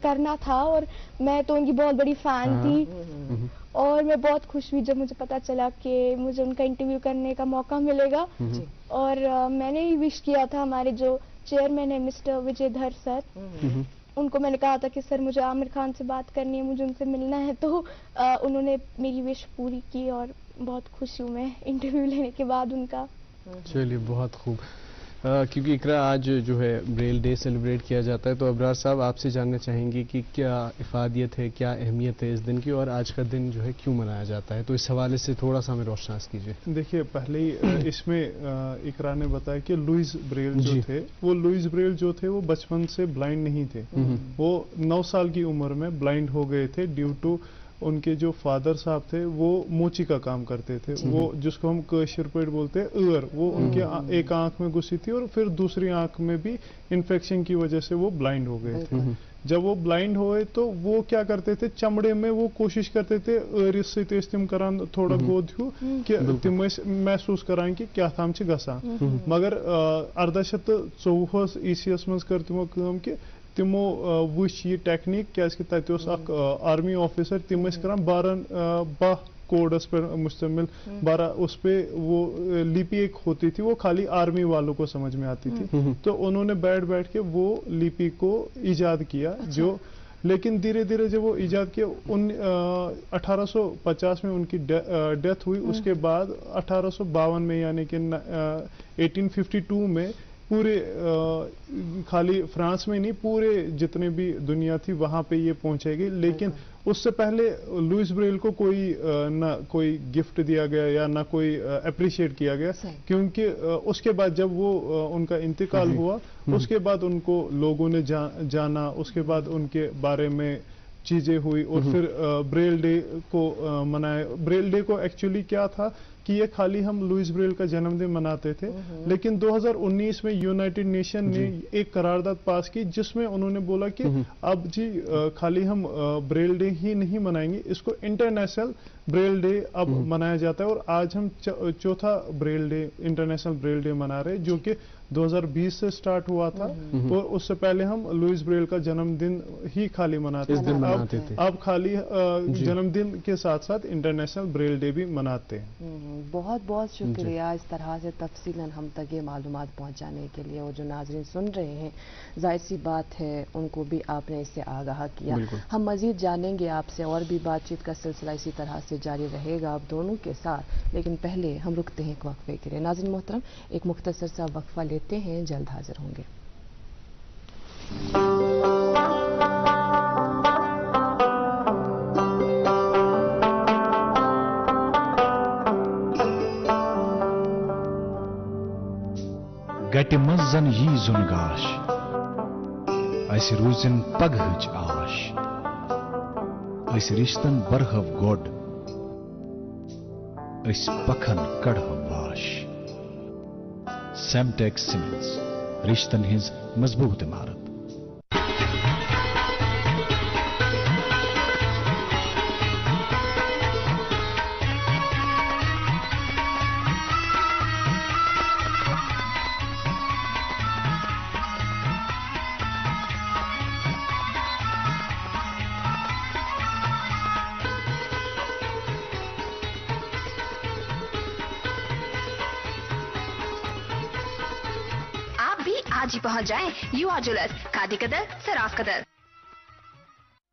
करना था और मैं तो उनकी बहुत बड़ी फैन थी और मैं बहुत खुश हुई जब मुझे पता चला कि मुझे उनका इंटरव्यू करने का मौका मिलेगा। और मैंने ही विश किया था, हमारे जो चेयरमैन है मिस्टर विजयधर सर, उनको मैंने कहा था कि सर मुझे आमिर खान से बात करनी है, मुझे उनसे मिलना है। तो उन्होंने मेरी विश पूरी की और बहुत खुश हूँ मैं इंटरव्यू लेने के बाद उनका। चलिए बहुत खूब। क्योंकि इकरा आज जो है ब्रेल डे सेलिब्रेट किया जाता है, तो अबरार साहब आपसे जानना चाहेंगे कि क्या इफादियत है, क्या अहमियत है इस दिन की और आज का दिन जो है क्यों मनाया जाता है, तो इस हवाले से थोड़ा सा हमें रोशनास कीजिए। देखिए पहले ही इसमें इकरा ने बताया कि लुइस ब्रेल जो थे, वो लुइस ब्रेल जो थे वो बचपन से ब्लाइंड नहीं थे। वो 9 साल की उम्र में ब्लाइंड हो गए थे ड्यू टू उनके जो फादर साहब थे वो मोची का काम करते थे, वो जिसको हम कशर पेट बोलते हैं ईयर, वो उनके एक आंख में घुसी थी और फिर दूसरी आंख में भी इन्फेक्शन की वजह से वो ब्लाइंड हो गए थे। जब वो ब्लाइंड हुए तो वो क्या करते थे, चमड़े में वो कोशिश करते थे ईरिस से तिम करान थोड़ा गोद हूँ कि तिम महसूस करान कि क्या थाम छ गसान, मगर 1824 ईस्वीस मज कर तिमो काम कि तिमो वुच ये टेक्निक क्या तत आर्मी ऑफिसर तिम करान 12 कोडस पर मुश्तमिल 12 उस पे वो लिपि एक होती थी, वो खाली आर्मी वालों को समझ में आती थी। तो उन्होंने बैठ के वो लिपि को इजाद किया। जो लेकिन धीरे धीरे जब वो इजाद किया 1850 में उनकी डेथ हुई। उसके बाद 1852 में यानी कि 1852 में पूरे खाली फ्रांस में नहीं, पूरे जितने भी दुनिया थी वहां पे ये पहुंचाई गई। लेकिन उससे पहले लुइस ब्रेल को ना कोई गिफ्ट दिया गया या ना कोई अप्रिशिएट किया गया, क्योंकि उसके बाद जब वो उनका इंतकाल हुआ उसके बाद उनको लोगों ने जाना, उसके बाद उनके बारे में चीजें हुई और फिर ब्रेल डे को मनाया। ब्रेल डे को एक्चुअली क्या था कि ये खाली हम लुइस ब्रेल का जन्मदिन मनाते थे, लेकिन 2019 में यूनाइटेड नेशन ने एक करारदाद पास की जिसमें उन्होंने बोला कि अब जी खाली हम ब्रेल डे ही नहीं मनाएंगे, इसको इंटरनेशनल ब्रेल डे अब मनाया जाता है। और आज हम चौथा Braille day, international Braille day मना रहे हैं, जो कि 2020 से स्टार्ट हुआ था। और उससे पहले हम लुइस ब्रेल का जन्मदिन ही खाली मनाते थे। अब खाली जन्मदिन के साथ साथ इंटरनेशनल ब्रेल डे भी मनाते हैं। बहुत बहुत शुक्रिया इस तरह से तफसीलन हम तक ये मालूमात पहुंचाने के लिए। और जो नाज़रीन सुन रहे हैं, जाहिर सी बात है उनको भी आपने इससे आगाह किया। हम मजीद जानेंगे आपसे, और भी बातचीत का सिलसिला इसी तरह से जारी रहेगा आप दोनों के साथ, लेकिन पहले हम रुकते हैं एक वक्फे के लिए। नाज़रीन मोहतरम, एक मुख्तसर सा वक्फा लेते हैं, जल्द हाजिर होंगे। گٹہِ منٛز زن یی زُن گاش اسہِ روٗزِن پگہٕچ آش أسۍ رِشتن برہو گۄڈ أسۍ پکھن کڑہو واش سیمٹیک سیمنٹس رشتن ہٕنٛز مضبوٗط عمارت. आज ही पहुंच जाएं युवा ज्वेलर्स, खादी कदर, सराफ कदर.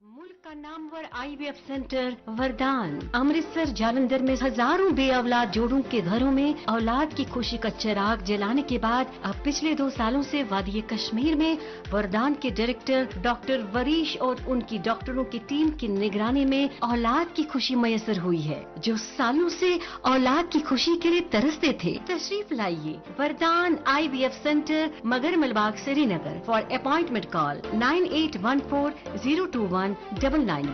मुल्क का नामवर IVF सेंटर वरदान अमृतसर जालंधर में हजारों बे औलाद जोड़ों के घरों में औलाद की खुशी का चिराग जलाने के बाद अब पिछले 2 सालों से वादी कश्मीर में वरदान के डायरेक्टर डॉक्टर वरीश और उनकी डॉक्टरों की टीम की निगरानी में औलाद की खुशी मैसर हुई है. जो सालों से औलाद की खुशी के लिए तरसते थे, तशरीफ लाइए वरदान IVF centre Magar Malbagh Srinagar. For appointment call 9814021991.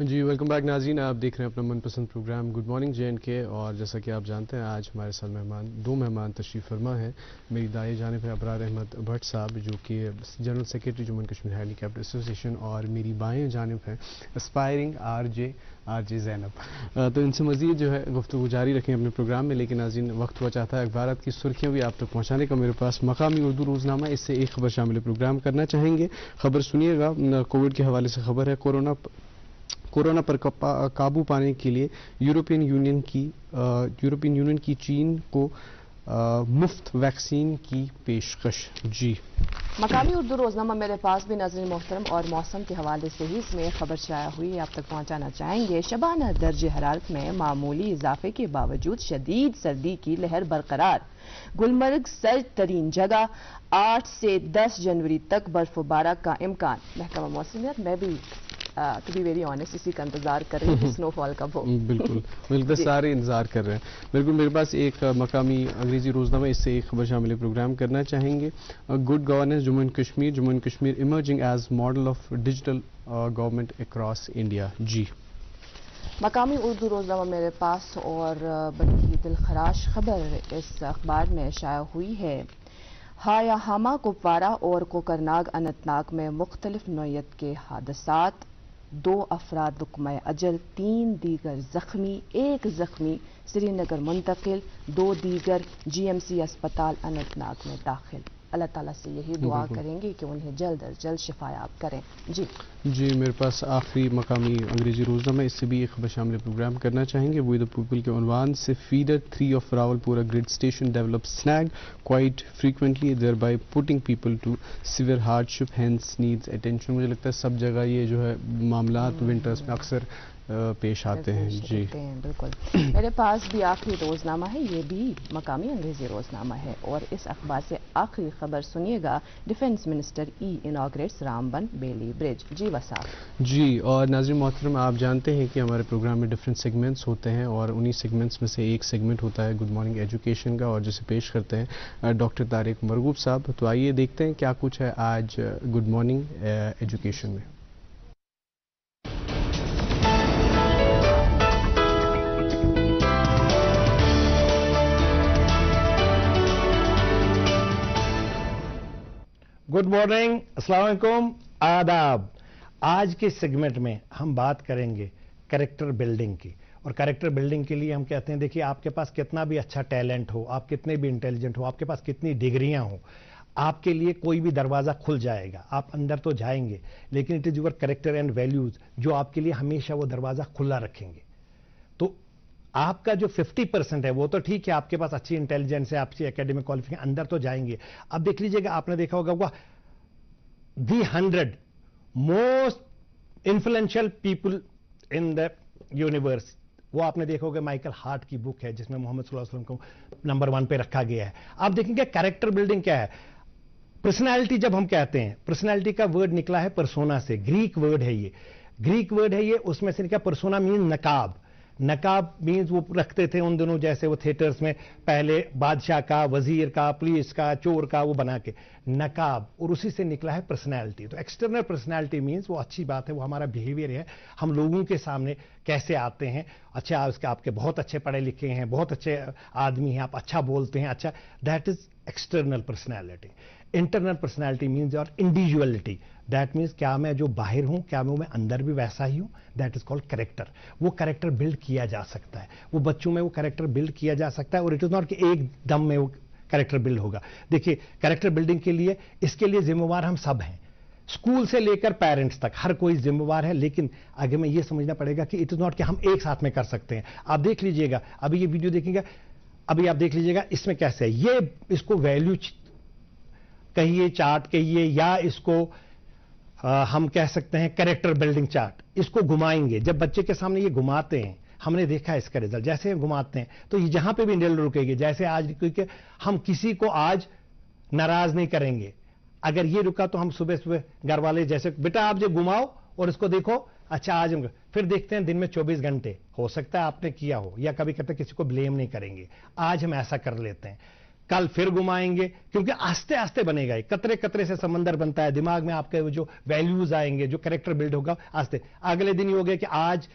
जी वेलकम बैक नाज़रीन, आप देख रहे हैं अपना मनपसंद प्रोग्राम गुड मॉर्निंग JNK. और जैसा कि आप जानते हैं आज हमारे साथ दो मेहमान तशरीफ़ फरमा हैं. मेरी दाएं जानिब है अबरार अहमद भट्ट साहब जो कि general secretary Jammu and Kashmir handicapped association, और मेरी बाएं जानिब है एस्पायरिंग आरजे ज़ैनब. तो इनसे मज़ीद जो है गुफ्तगू जारी रखें अपने प्रोग्राम में. लेकिन नाज़रीन वक्त हुआ चाहता है अखबारात की सुर्खियाँ भी आप तक पहुँचाने का. मेरे पास मकामी उर्दू रोज़नामा, इससे एक खबर शामिल प्रोग्राम करना चाहेंगे. खबर सुनिएगा, कोविड के हवाले से खबर है. कोरोना पर काबू पाने के लिए यूरोपियन यूनियन की चीन को मुफ्त वैक्सीन की पेशकश. जी मकामी उर्दू रोजनामा मेरे पास भी नाज़रीन मोहतरम, और मौसम के हवाले से ही इसमें खबर शाया हुई आप तक पहुंचाना चाहेंगे. शबाना दर्जे हरारत में मामूली इजाफे के बावजूद शदीद सर्दी की लहर बरकरार. गुलमर्ग सर्द तरीन जगह. 8 से 10 जनवरी तक बर्फबारी का इम्कान. महकमा मौसमियात मैं भी टू बी वेरी ऑनेस्ट इसी का इंतजार कर रही हूँ, स्नोफॉल का. वो बिल्कुल सारे इंतजार कर रहे हैं. बिल्कुल मेरे पास एक मकामी अंग्रेजी रोजनामा, इससे एक खबर शामिल प्रोग्राम करना चाहेंगे. Good governance Jammu and Kashmir emerging as model of digital government across India. जी मकामी उर्दू रोजनामा मेरे पास और बड़ी ही दिलखराश खबर इस अखबार में शाया हुई है. हामा कुपवारा और कोकरनाग अनंतनाग में मुख्तलिफ नौयत के हादसात. 2 अफराद रुकमा अजल, 3 दीगर जख्मी. 1 जख्मी श्रीनगर मुंतकिल, 2 दीगर GMC अस्पताल अनंतनाग में दाखिल. अल्लाह ताला से यही दुआ करेंगे कि उन्हें जल्द अज जल्द शिफायाब करें. जी मेरे पास आखिरी मकामी अंग्रेजी रोजनामा, इससे भी एक खबर शामिल प्रोग्राम करना चाहेंगे. वो द पीपल के उन्वान से feeder 3 of Rawalpura grid station develop snag quite frequently thereby putting people to severe hardship hence needs attention. मुझे लगता है सब जगह ये जो है मामलात विंटर्स में अक्सर पेश आते हैं. जी बिल्कुल. मेरे पास भी आखिरी रोजनामा है, ये भी मकामी अंग्रेजी रोजनामा है, और इस अखबार से आखिरी खबर सुनिएगा. Defence minister inaugurates Ramban Bailey bridge. जी वसा. जी और नाज़रीन मोहतरम, आप जानते हैं कि हमारे प्रोग्राम में डिफरेंट सेगमेंट्स होते हैं, और उन्हीं सेगमेंट्स में से एक सेगमेंट होता है गुड मॉर्निंग एजुकेशन का, और जिसे पेश करते हैं डॉक्टर तारिक मरगूब साहब. तो आइए देखते हैं क्या कुछ है आज गुड मॉर्निंग एजुकेशन में. गुड मॉर्निंग, अस्सलाम वालेकुम, आदाब. आज के सेगमेंट में हम बात करेंगे कैरेक्टर बिल्डिंग की. और कैरेक्टर बिल्डिंग के लिए हम कहते हैं, देखिए आपके पास कितना भी अच्छा टैलेंट हो, आप कितने भी इंटेलिजेंट हो, आपके पास कितनी डिग्रियां हो, आपके लिए कोई भी दरवाज़ा खुल जाएगा. आप अंदर तो जाएंगे, लेकिन it is your character and values जो आपके लिए हमेशा वो दरवाज़ा खुला रखेंगे. तो आपका जो 50% है वो तो ठीक है, आपके पास अच्छी इंटेलिजेंस है, आपकी एकेडमिक क्वालिफिकेशन, अंदर तो जाएंगे. अब देख लीजिएगा, आपने देखा होगा the 100 most influential people in the universe, वो आपने देखा होगा माइकल हार्ट की बुक है जिसमें मोहम्मद सल्लल्लाहु अलैहि वसल्लम को नंबर 1 पे रखा गया है. आप देखेंगे कैरेक्टर बिल्डिंग क्या है. पर्सनैलिटी जब हम कहते हैं, पर्सनैलिटी का वर्ड निकला है परसोना से, ग्रीक वर्ड है ये, उसमें से निकला परसोना मीन नकाब. नकाब मीन्स वो रखते थे उन दिनों, जैसे वो थिएटर्स में पहले बादशाह का, वजीर का, पुलिस का, चोर का, वो बना के नकाब, और उसी से निकला है पर्सनैलिटी। तो एक्सटर्नल पर्सनैलिटी मीन्स वो अच्छी बात है, वो हमारा बिहेवियर है, हम लोगों के सामने कैसे आते हैं। अच्छा आपके बहुत अच्छे पढ़े लिखे हैं, बहुत अच्छे आदमी हैं, आप अच्छा बोलते हैं, अच्छा, that is external personality. Internal personality means और इंडिविजुअलिटी, दैट मीन्स क्या मैं जो बाहर हूं, क्या मैं अंदर भी वैसा ही हूं, दैट इज कॉल्ड कैरेक्टर। वो कैरेक्टर बिल्ड किया जा सकता है, वो बच्चों में वो कैरेक्टर बिल्ड किया जा सकता है, और इट इज नॉट कि एक दम में वो कैरेक्टर बिल्ड होगा। देखिए कैरेक्टर बिल्डिंग के लिए, इसके लिए जिम्मेवार हम सब हैं, स्कूल से लेकर पेरेंट्स तक हर कोई जिम्मेवार है। लेकिन आगे में ये समझना पड़ेगा कि इट इज नॉट कि हम एक साथ में कर सकते हैं। आप देख लीजिएगा, अभी ये वीडियो देखेंगे, अभी आप देख लीजिएगा इसमें कैसे है, ये इसको वैल्यू कहिए, चार्ट कहिए, या इसको हम कह सकते हैं कैरेक्टर बिल्डिंग चार्ट। इसको घुमाएंगे, जब बच्चे के सामने ये घुमाते हैं, हमने देखा है इसका रिजल्ट, जैसे घुमाते हैं तो ये जहां पे भी निडल रुकेगी। जैसे आज, क्योंकि हम किसी को आज नाराज नहीं करेंगे, अगर ये रुका तो हम सुबह सुबह घर वाले जैसे, बेटा आप जो घुमाओ और इसको देखो, अच्छा आज हम फिर देखते हैं दिन में 24 घंटे, हो सकता है आपने किया हो, या कभी कहते किसी को ब्लेम नहीं करेंगे, आज हम ऐसा कर लेते हैं, कल फिर घुमाएंगे, क्योंकि आस्ते आस्ते बनेगा, कतरे कतरे से समंदर बनता है, दिमाग में आपके जो वैल्यूज आएंगे, जो कैरेक्टर बिल्ड होगा आस्ते। अगले दिन ये हो गया कि आज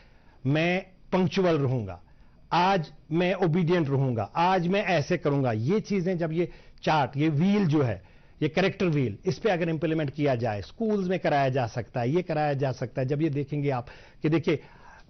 मैं पंक्चुअल रहूंगा, आज मैं ओबीडियंट रहूंगा, आज मैं ऐसे करूंगा। ये चीजें जब ये चार्ट, ये व्हील जो है, ये कैरेक्टर व्हील, इस पे अगर इंप्लीमेंट किया जाए, स्कूल्स में कराया जा सकता है, ये कराया जा सकता है। जब ये देखेंगे आप कि देखिए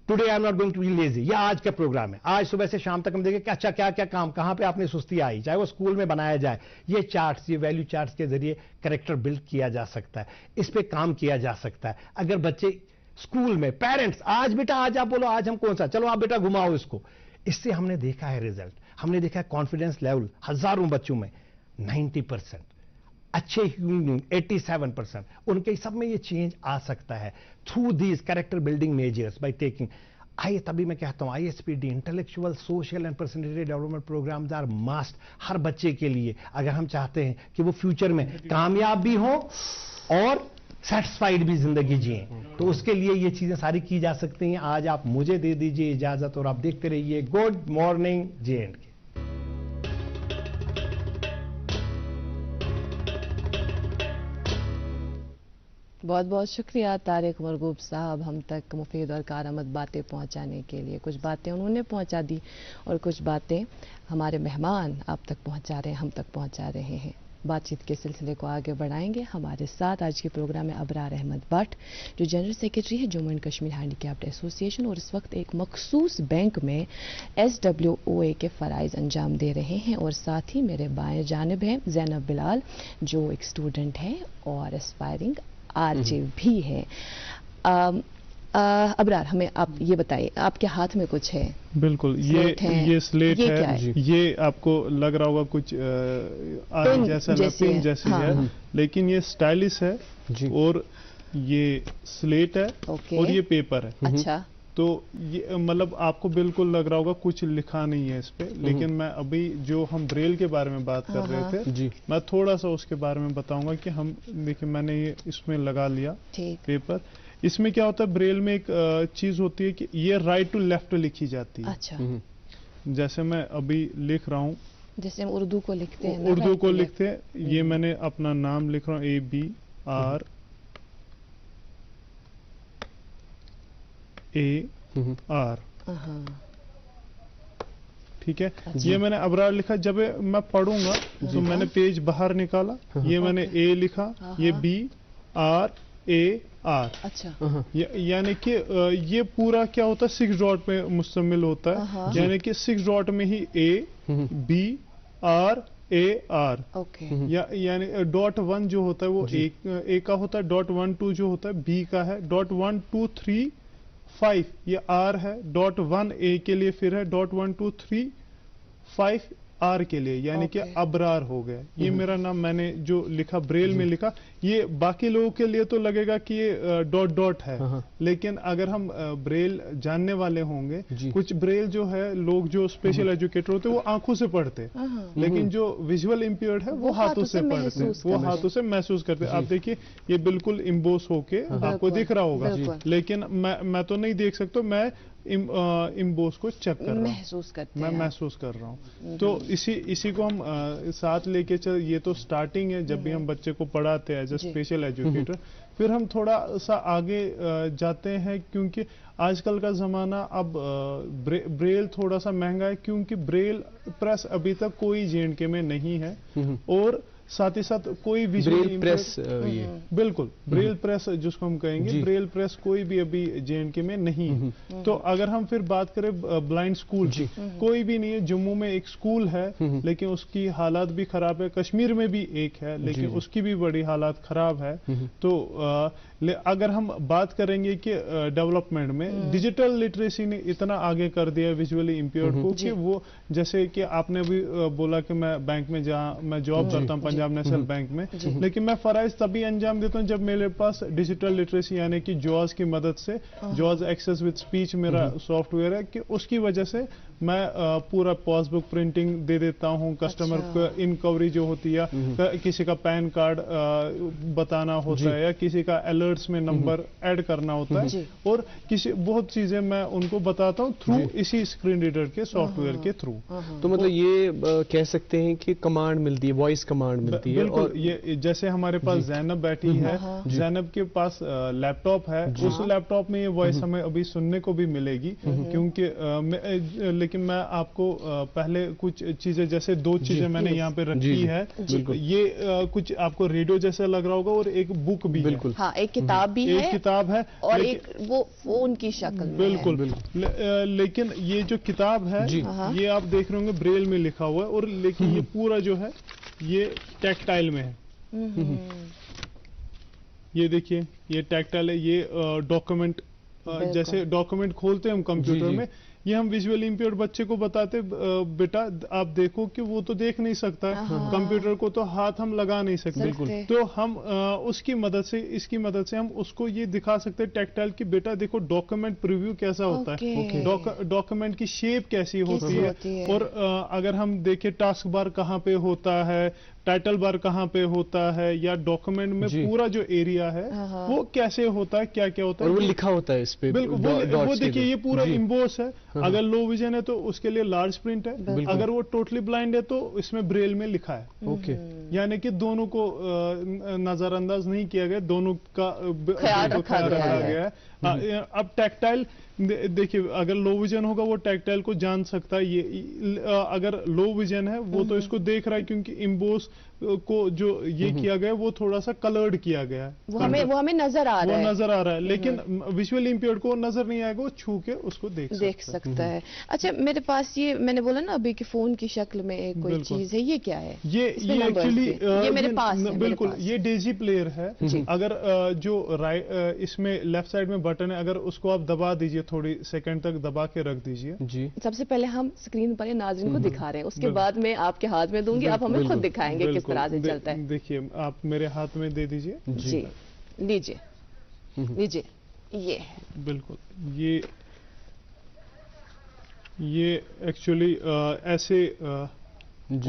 today I am not going to be lazy, ये आज का प्रोग्राम है, आज सुबह से शाम तक हम देखें कि अच्छा क्या क्या काम, कहां पे आपने सुस्ती आई, चाहे वो स्कूल में बनाया जाए। ये चार्ट्स, ये वैल्यू चार्ट्स के जरिए कैरेक्टर बिल्ड किया जा सकता है, इस पे काम किया जा सकता है। अगर बच्चे स्कूल में, पेरेंट्स आज बेटा आज आप बोलो आज हम कौन सा, चलो आप बेटा घुमाओ इसको, इससे हमने देखा है रिजल्ट, हमने देखा है कॉन्फिडेंस लेवल हजारों बच्चों में 90%, अच्छे 87%, उनके सब में ये चेंज आ सकता है through these character building measures by taking. आइए, तभी मैं कहता हूं ISPD, intellectual, social and personality development programmes are must हर बच्चे के लिए, अगर हम चाहते हैं कि वो फ्यूचर में कामयाब भी हो और सेटिस्फाइड भी जिंदगी जिए, तो उसके लिए ये चीजें सारी की जा सकती हैं। आज आप मुझे दे दीजिए इजाजत और आप देखते रहिए गुड मॉर्निंग J&K। बहुत बहुत शुक्रिया तारिक मरगूब साहब, हम तक मुफीद और कारआमद बातें पहुंचाने के लिए। कुछ बातें उन्होंने पहुंचा दी और कुछ बातें हमारे मेहमान आप तक पहुंचा रहे हैं, हम तक पहुंचा रहे हैं। बातचीत के सिलसिले को आगे बढ़ाएंगे। हमारे साथ आज के प्रोग्राम में अबरार अहमद भट्ट, जो जनरल सेक्रेटरी है Jammu and Kashmir handicapped association, और इस वक्त एक मखसूस बैंक में SWOA के फ़राइज़ अंजाम दे रहे हैं। और साथ ही मेरे बाएं जानिब हैं ज़ैनब बिलाल, जो एक स्टूडेंट है और एस्पायरिंग RJ भी है। अबरार, हमें आप ये बताइए, आपके हाथ में कुछ है? बिल्कुल, ये स्लेट है, ये आपको लग रहा होगा कुछ जैसा पिन जैसी है, लेकिन ये स्टाइलिश है और ये स्लेट है और ये पेपर है। अच्छा, तो ये मतलब आपको बिल्कुल लग रहा होगा कुछ लिखा नहीं है इस पे, लेकिन मैं अभी जो हम ब्रेल के बारे में बात कर रहे थे, मैं थोड़ा सा उसके बारे में बताऊंगा कि हम देखिए, मैंने ये इसमें लगा लिया पेपर। इसमें क्या होता है, ब्रेल में एक चीज होती है कि ये राइट टू लेफ्ट लिखी जाती है। अच्छा, जैसे मैं अभी लिख रहा हूँ, जैसे हम उर्दू को लिखते हैं, उर्दू को लिखते हैं, ये मैंने अपना नाम लिख रहा हूँ ABRA, ठीक है। ये मैंने अबरार लिखा, जब मैं पढ़ूंगा तो मैंने पेज बाहर निकाला, ये मैंने A लिखा, ये BRAR। अच्छा, यानी कि ये पूरा क्या होता है 6 डॉट में मुश्तमिल होता है, यानी कि 6 डॉट में ही ABRAR। यानी डॉट 1 जो होता है वो A का होता है, डॉट 1 2 जो होता है B का है, डॉट 1 2 3 5 ये R है, डॉट 1 A के लिए फिर है, डॉट 1 2 3 5 R के लिए, यानी कि अबरार हो गया। ये मेरा नाम मैंने जो लिखा ब्रेल में लिखा। ये बाकी लोगों के लिए तो लगेगा कि ये डॉट डॉट है, लेकिन अगर हम ब्रेल जानने वाले होंगे, कुछ ब्रेल जो है लोग जो स्पेशल एजुकेटर होते हैं वो आंखों से पढ़ते, लेकिन जो विजुअल इम्पेयर्ड है वो हाथों से पढ़ते, वो हाथों से महसूस करते। आप देखिए ये बिल्कुल इम्बोस होके आपको दिख रहा होगा, लेकिन मैं तो नहीं देख सकता, मैं इम्बोस को चेक कर रहा हूँ, महसूस करते मैं हैं। महसूस कर रहा हूँ। तो इसी को हम साथ लेके चल, ये तो स्टार्टिंग है जब भी हम बच्चे को पढ़ाते हैं एज ए स्पेशल एजुकेटर। फिर हम थोड़ा सा आगे जाते हैं, क्योंकि आजकल का ज़माना अब ब्रेल थोड़ा सा महंगा है, क्योंकि ब्रेल प्रेस अभी तक कोई J&K में नहीं है, और साथ ही साथ कोई ब्रेल प्रेस बिल्कुल ब्रेल प्रेस जिसको हम कहेंगे, ब्रेल प्रेस कोई भी अभी J&K में नहीं है। तो अगर हम फिर बात करें ब्लाइंड स्कूल, कोई भी नहीं है। जम्मू में एक स्कूल है लेकिन उसकी हालात भी खराब है, कश्मीर में भी एक है लेकिन उसकी भी बड़ी हालात खराब है। तो अगर हम बात करेंगे कि डेवलपमेंट में डिजिटल लिटरेसी ने इतना आगे कर दिया विजुअली इम्पेयर्ड को, कि वो जैसे कि आपने भी बोला कि मैं बैंक में जहाँ मैं जॉब करता हूँ पंजाब नेशनल बैंक में, लेकिन मैं फराइज तभी अंजाम देता हूँ जब मेरे पास डिजिटल लिटरेसी यानी कि जॉज की मदद से, जॉज एक्सेस विद स्पीच मेरा सॉफ्टवेयर है, कि उसकी वजह से मैं पूरा पासबुक प्रिंटिंग दे देता हूँ। कस्टमर को इनकवरी जो होती है, किसी का पैन कार्ड बताना होता है या किसी का अलर्ट्स में नंबर ऐड करना होता है, और किसी बहुत चीजें मैं उनको बताता हूँ थ्रू इसी स्क्रीन रीडर के सॉफ्टवेयर के थ्रू। तो मतलब ये कह सकते हैं कि कमांड मिलती है, वॉइस कमांड मिलती है। बिल्कुल, और ये जैसे हमारे पास जैनब बैठी है, जैनब के पास लैपटॉप है, उस लैपटॉप में ये वॉइस हमें अभी सुनने को भी मिलेगी, क्योंकि लेकिन मैं आपको पहले कुछ चीजें, जैसे दो चीजें मैंने यहाँ पे रखी है। ये कुछ आपको रेडियो जैसा लग रहा होगा, और एक बुक भी है। हाँ, एक किताब भी है, एक किताब है, और एक वो फोन की शक्ल में बिल्कुल लेकिन ये जो किताब है ये आप देख रहे होंगे ब्रेल में लिखा हुआ है, और लेकिन ये पूरा जो है ये टैक्टाइल में है। ये देखिए ये टैक्टाइल है। ये डॉक्यूमेंट, जैसे डॉक्यूमेंट खोलते हैं हम कंप्यूटर में, ये हम विजुअली इम्पेयर्ड बच्चे को बताते, बेटा आप देखो, कि वो तो देख नहीं सकता है, कंप्यूटर को तो हाथ हम लगा नहीं सकते, तो हम उसकी मदद से, इसकी मदद से हम उसको ये दिखा सकते हैं टैक्टाइल की, बेटा देखो डॉक्यूमेंट प्रीव्यू कैसा होता है, डॉक्यूमेंट की शेप कैसी होती है, और अगर हम देखें टास्क बार कहाँ पे होता है, टाइटल बार कहाँ पे होता है, या डॉक्यूमेंट में पूरा जो एरिया है वो कैसे होता है, क्या क्या होता है, और वो लिखा होता है इस पे। बिल्कुल, वो देखिए ये पूरा इम्बोस है। अगर लो विजन है तो उसके लिए लार्ज प्रिंट है, अगर वो टोटली ब्लाइंड है तो इसमें ब्रेल में लिखा है। ओके, यानी कि दोनों को नजरअंदाज नहीं किया गया, दोनों का ख्याल रखा गया है। अब टैक्टाइल देखिए, अगर लो विजन होगा वो टैक्टाइल को जान सकता है, ये अगर लो विजन है वो तो इसको देख रहा है, क्योंकि इम्बोस को जो ये किया गया है वो थोड़ा सा कलर्ड किया गया है, वो हमें नजर आ रहा है, वो नजर आ रहा है, लेकिन विजुअली इम्पेयर्ड को नजर नहीं आएगा, वो छू के उसको देख सकता है। अच्छा, मेरे पास ये मैंने बोला ना अभी कि फोन की शक्ल में एक कोई चीज है, ये क्या है? ये एक्चुअली ये मेरे पास है, बिल्कुल ये डेजी प्लेयर है। अगर जो इसमें लेफ्ट साइड में बटन है, अगर उसको आप दबा दीजिए, थोड़ी सेकंड तक दबा के रख दीजिए। जी, सबसे पहले हम स्क्रीन पर नाज़रीन को दिखा रहे हैं, उसके बाद मैं आपके हाथ में दूंगी, आप हमें खुद दिखाएंगे किस तरह से चलता है। देखिए, आप मेरे हाथ में दे दीजिए। जी, लीजिए लीजिए, ये है। बिल्कुल, ये एक्चुअली ऐसे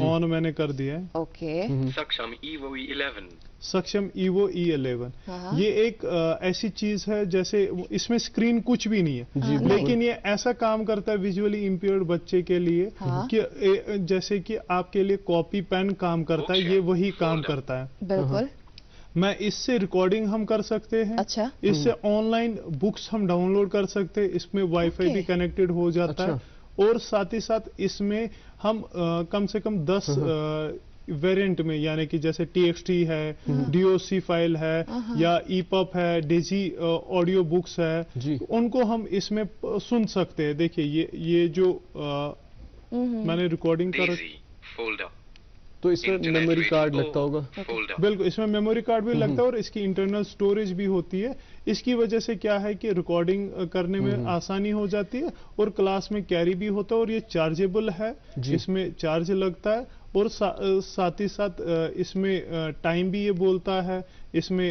ऑन मैंने कर दिया है। ओके, सक्षम Evo E11, सक्षम Evo E11, ये एक ऐसी चीज है जैसे इसमें स्क्रीन कुछ भी नहीं है, लेकिन ये ऐसा काम करता है विजुअली इम्पेयर्ड बच्चे के लिए कि जैसे कि आपके लिए कॉपी पेन काम करता है, ये वही काम करता है। बिल्कुल, मैं इससे रिकॉर्डिंग हम कर सकते हैं। अच्छा, इससे ऑनलाइन बुक्स हम डाउनलोड कर सकते हैं, इसमें वाईफाई भी कनेक्टेड हो जाता है, और साथ ही साथ इसमें हम कम से कम 10 वेरिएंट में, यानी कि जैसे TXT है, DOC फाइल है, या EPUB है, डेजी ऑडियो बुक्स है, उनको हम इसमें सुन सकते हैं। देखिए ये जो मैंने रिकॉर्डिंग कर, तो इसमें मेमोरी कार्ड लगता होगा। बिल्कुल, इसमें मेमोरी कार्ड भी लगता है और इसकी इंटरनल स्टोरेज भी होती है। इसकी वजह से क्या है कि रिकॉर्डिंग करने में आसानी हो जाती है, और क्लास में कैरी भी होता है, और ये चार्जेबल है, इसमें चार्ज लगता है, और साथ ही साथ इसमें टाइम भी ये बोलता है, इसमें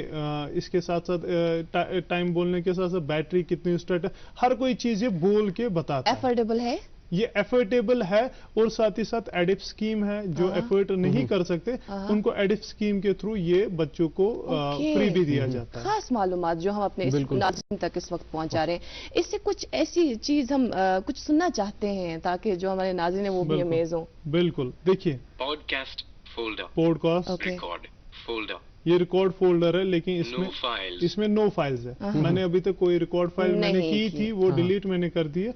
इसके साथ साथ टाइम बोलने के साथ साथ बैटरी कितनी स्टार्ट है, हर कोई चीज ये बोल के बताता है। एफोर्डेबल है, ये एफर्टेबल है और साथ ही साथ एडिप स्कीम है जो एफर्ट नहीं कर सकते उनको एडिप स्कीम के थ्रू ये बच्चों को फ्री भी दिया जाता है। खास मालूमात जो हम अपने नाज़रीन तक इस वक्त पहुंचा रहे हैं, इससे कुछ ऐसी चीज हम कुछ सुनना चाहते हैं ताकि जो हमारे नाज़रीन है वो भी अमेज हो। बिल्कुल, देखिए podcast folder, podcast record folder, ये रिकॉर्ड फोल्डर है, लेकिन इसमें नो फाइल्स है। मैंने अभी तक कोई रिकॉर्ड फाइल मैंने की थी वो डिलीट मैंने कर दी है।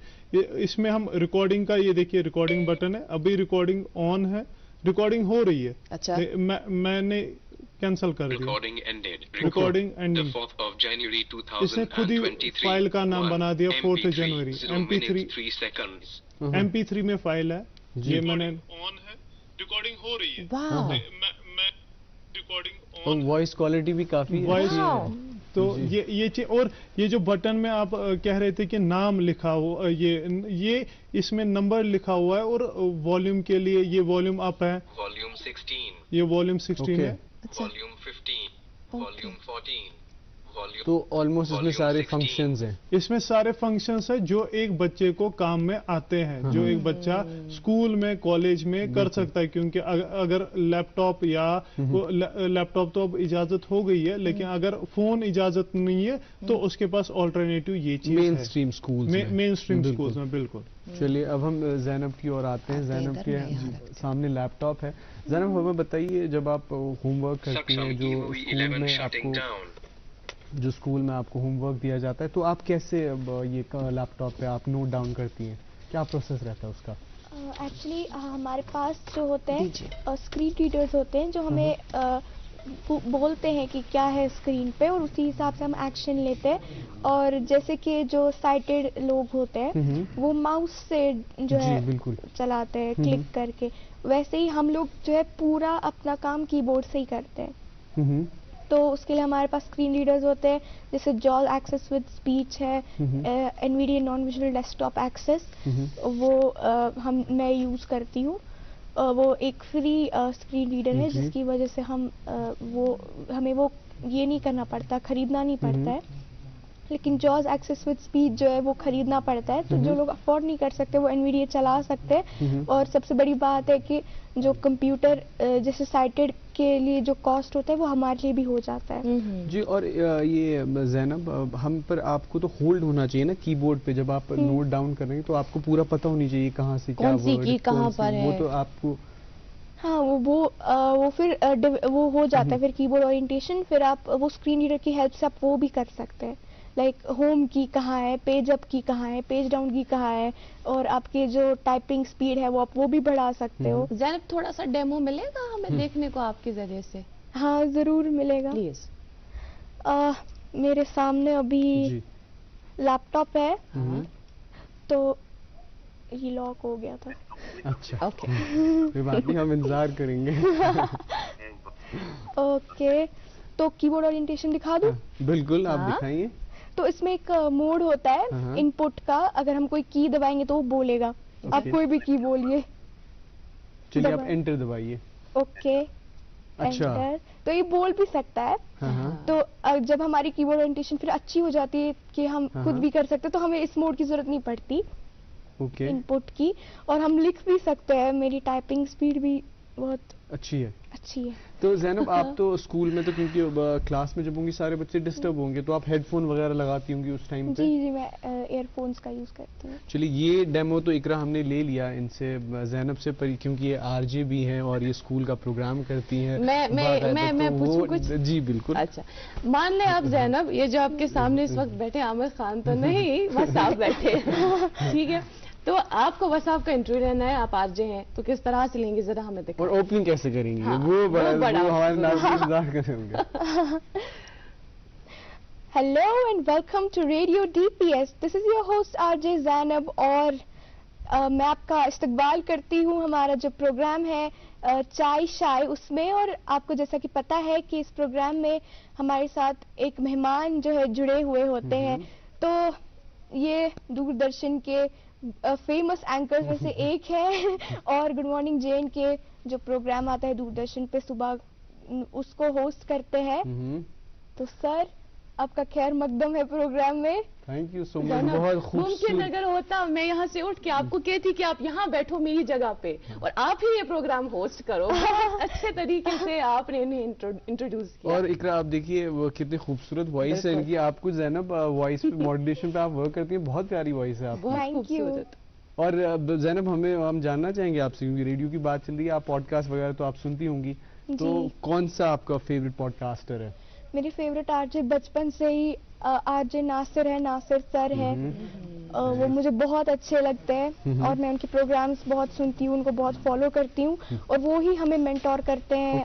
इसमें हम रिकॉर्डिंग का, ये देखिए रिकॉर्डिंग बटन है, अभी रिकॉर्डिंग ऑन है, रिकॉर्डिंग हो रही है। अच्छा, मैंने कैंसल कर दिया। Recording ended. इसने खुद ही फाइल का नाम बना दिया 4 जनवरी। MP3 में फाइल है, ये मैंने ऑन है, रिकॉर्डिंग हो रही है। मैं रिकॉर्डिंग और वॉइस क्वालिटी भी काफी वॉइस तो ये और ये जो बटन में आप कह रहे थे कि नाम लिखा हो, ये इसमें नंबर लिखा हुआ है और वॉल्यूम के लिए ये वॉल्यूम अप है, वॉल्यूम 16, ये वॉल्यूम 16 है, वॉल्यूम 15, वॉल्यूम 14, तो ऑलमोस्ट इसमें सारे फंक्शंस हैं। इसमें सारे फंक्शंस हैं जो एक बच्चे को काम में आते हैं, जो एक बच्चा स्कूल में कॉलेज में कर सकता है, क्योंकि अगर लैपटॉप या लैपटॉप तो अब इजाजत हो गई है, लेकिन अगर फोन इजाजत नहीं है तो उसके पास ऑल्टरनेटिव ये चीज है मेन स्ट्रीम स्कूल्स में। बिल्कुल। चलिए अब हम ज़ैनब की ओर आते हैं। ज़ैनब के सामने लैपटॉप है। ज़ैनब हमें बताइए, जब आप होमवर्क करती हैं जो स्कूल में आपको होमवर्क दिया जाता है, तो आप कैसे ये लैपटॉप पे आप नोट डाउन करती हैं, क्या प्रोसेस रहता है उसका? एक्चुअली हमारे पास जो होते हैं स्क्रीन रीडर्स होते हैं जो हमें बोलते हैं कि क्या है स्क्रीन पे, और उसी हिसाब से हम एक्शन लेते हैं। और जैसे कि जो साइटेड लोग होते हैं वो माउस से जो है चलाते हैं क्लिक करके, वैसे ही हम लोग जो है पूरा अपना काम कीबोर्ड से ही करते हैं। तो उसके लिए हमारे पास स्क्रीन रीडर्स होते हैं, जैसे जॉल एक्सेस विद स्पीच है, NVDA non visual desktop access, वो मैं यूज़ करती हूँ। वो एक फ्री स्क्रीन रीडर है जिसकी वजह से हमें वो ये नहीं करना पड़ता, खरीदना नहीं पड़ता है। लेकिन जॉज एक्सेस विद स्पीड जो है वो खरीदना पड़ता है, तो जो लोग अफोर्ड नहीं कर सकते वो एनवीडिया चला सकते हैं। और सबसे बड़ी बात है कि जो कंप्यूटर जैसे साइटेड के लिए जो कॉस्ट होता है वो हमारे लिए भी हो जाता है। जी, और ये ज़ैनब, हम पर आपको तो होल्ड होना चाहिए ना कीबोर्ड पे, जब आप नोट डाउन कर रहे हैं तो आपको पूरा पता होनी चाहिए कहाँ से क्या वर्ड कहाँ पर है, वो तो आपको हाँ वो फिर वो हो जाता है फिर कीबोर्ड ओरिएंटेशन। फिर आप वो स्क्रीन रीडर की हेल्प से आप वो भी कर सकते हैं, लाइक होम की कहाँ है, पेज अप की कहाँ है, पेज डाउन की कहाँ है, और आपके जो टाइपिंग स्पीड है वो आप वो भी बढ़ा सकते हो। ज़ैनब, थोड़ा सा डेमो मिलेगा हमें देखने को आपके जरिए से? हाँ जरूर मिलेगा, प्लीज। मेरे सामने अभी लैपटॉप है, तो ये लॉक हो गया था। अच्छा, ओके, कोई बात नहीं, हम इंतजार करेंगे। ओके, तो कीबोर्ड ओरिएंटेशन दिखा दूं? बिल्कुल, आप दिखाइए। तो इसमें एक मोड होता है इनपुट का, अगर हम कोई की दबाएंगे तो वो बोलेगा। आप कोई भी की बोलिए। चलिए आप एंटर दबाइए। ओके, अच्छा, एंटर। तो ये बोल भी सकता है। तो जब हमारी कीबोर्ड ओरिएंटेशन फिर अच्छी हो जाती है कि हम खुद भी कर सकते हैं, तो हमें इस मोड की जरूरत नहीं पड़ती इनपुट की, और हम लिख भी सकते हैं। मेरी टाइपिंग स्पीड भी बहुत अच्छी है। तो ज़ैनब, आप तो स्कूल में तो क्योंकि क्लास में जब होंगी सारे बच्चे डिस्टर्ब होंगे, तो आप हेडफोन वगैरह लगाती होंगी उस टाइम पे? जी, मैं ईयरफोन्स का यूज करती हूँ। चलिए, ये डेमो तो इकरा हमने ले लिया इनसे, ज़ैनब से, क्योंकि ये आरजे भी हैं और ये स्कूल का प्रोग्राम करती हैं। मैं पूछूं कुछ? जी बिल्कुल। अच्छा, मान लें आप ज़ैनब, ये जो आपके सामने इस वक्त बैठे आमिर खान तो नहीं, बस आप बैठे, ठीक है, तो आपको बस आपका इंटरव्यू लेना है, आप आरजे हैं, तो किस तरह से लेंगे जरा हमें दिखाएं। और ओपनिंग कैसे करेंगे? वो हमारे नाज़रीन इंतजार करेंगे। Hello and welcome to radio DPS, this is your host RJ Zainab, और मैं आपका इस्तकबाल करती हूँ हमारा जो प्रोग्राम है चाय शाय उसमें। और आपको जैसा कि पता है कि इस प्रोग्राम में हमारे साथ एक मेहमान जो है जुड़े हुए होते हैं, तो ये दूरदर्शन के फेमस एंकर में से एक है, और गुड मॉर्निंग जेन के जो प्रोग्राम आता है दूरदर्शन पे सुबह, उसको होस्ट करते हैं। तो सर, آپ کا خیر مقدم ہے پروگرام میں. تھینک یو سو مچ. بہت ممکن خوبصورت. اگر ہوتا میں یہاں سے اٹھ کے آپ کو کہتی کہ آپ یہاں بیٹھو میری جگہ پہ اور آپ ہی یہ پروگرام ہوسٹ کرو. اچھے طریقے سے آپ نے انہیں انٹروڈیوس کیا. اور اقرا آپ دیکھیے وہ کتنی خوبصورت وائس ہے ان کی. آپ کو زینب وائس پہ ماڈولیشن پہ آپ ورک کرتی ہیں, بہت پیاری وائس ہے آپ کی. بہت خوبصورت. اور زینب ہم جاننا چاہیں گے آپ سے, کیونکہ ریڈیو کی بات چل رہی ہے, آپ پوڈ کاسٹ وغیرہ تو آپ سنتی ہوں گی, تو کون سا آپ کا فیوریٹ پوڈ کاسٹر ہے؟ میری فیوریٹ آر جے بچپن سے ہی آر جے ناصر ہے, ناصر سر ہے. وہ مجھے بہت اچھے لگتے ہیں اور میں ان کے پروگرامز بہت سنتی ہوں, ان کو بہت فالو کرتی ہوں, اور وہ ہی ہمیں مینٹور کرتے ہیں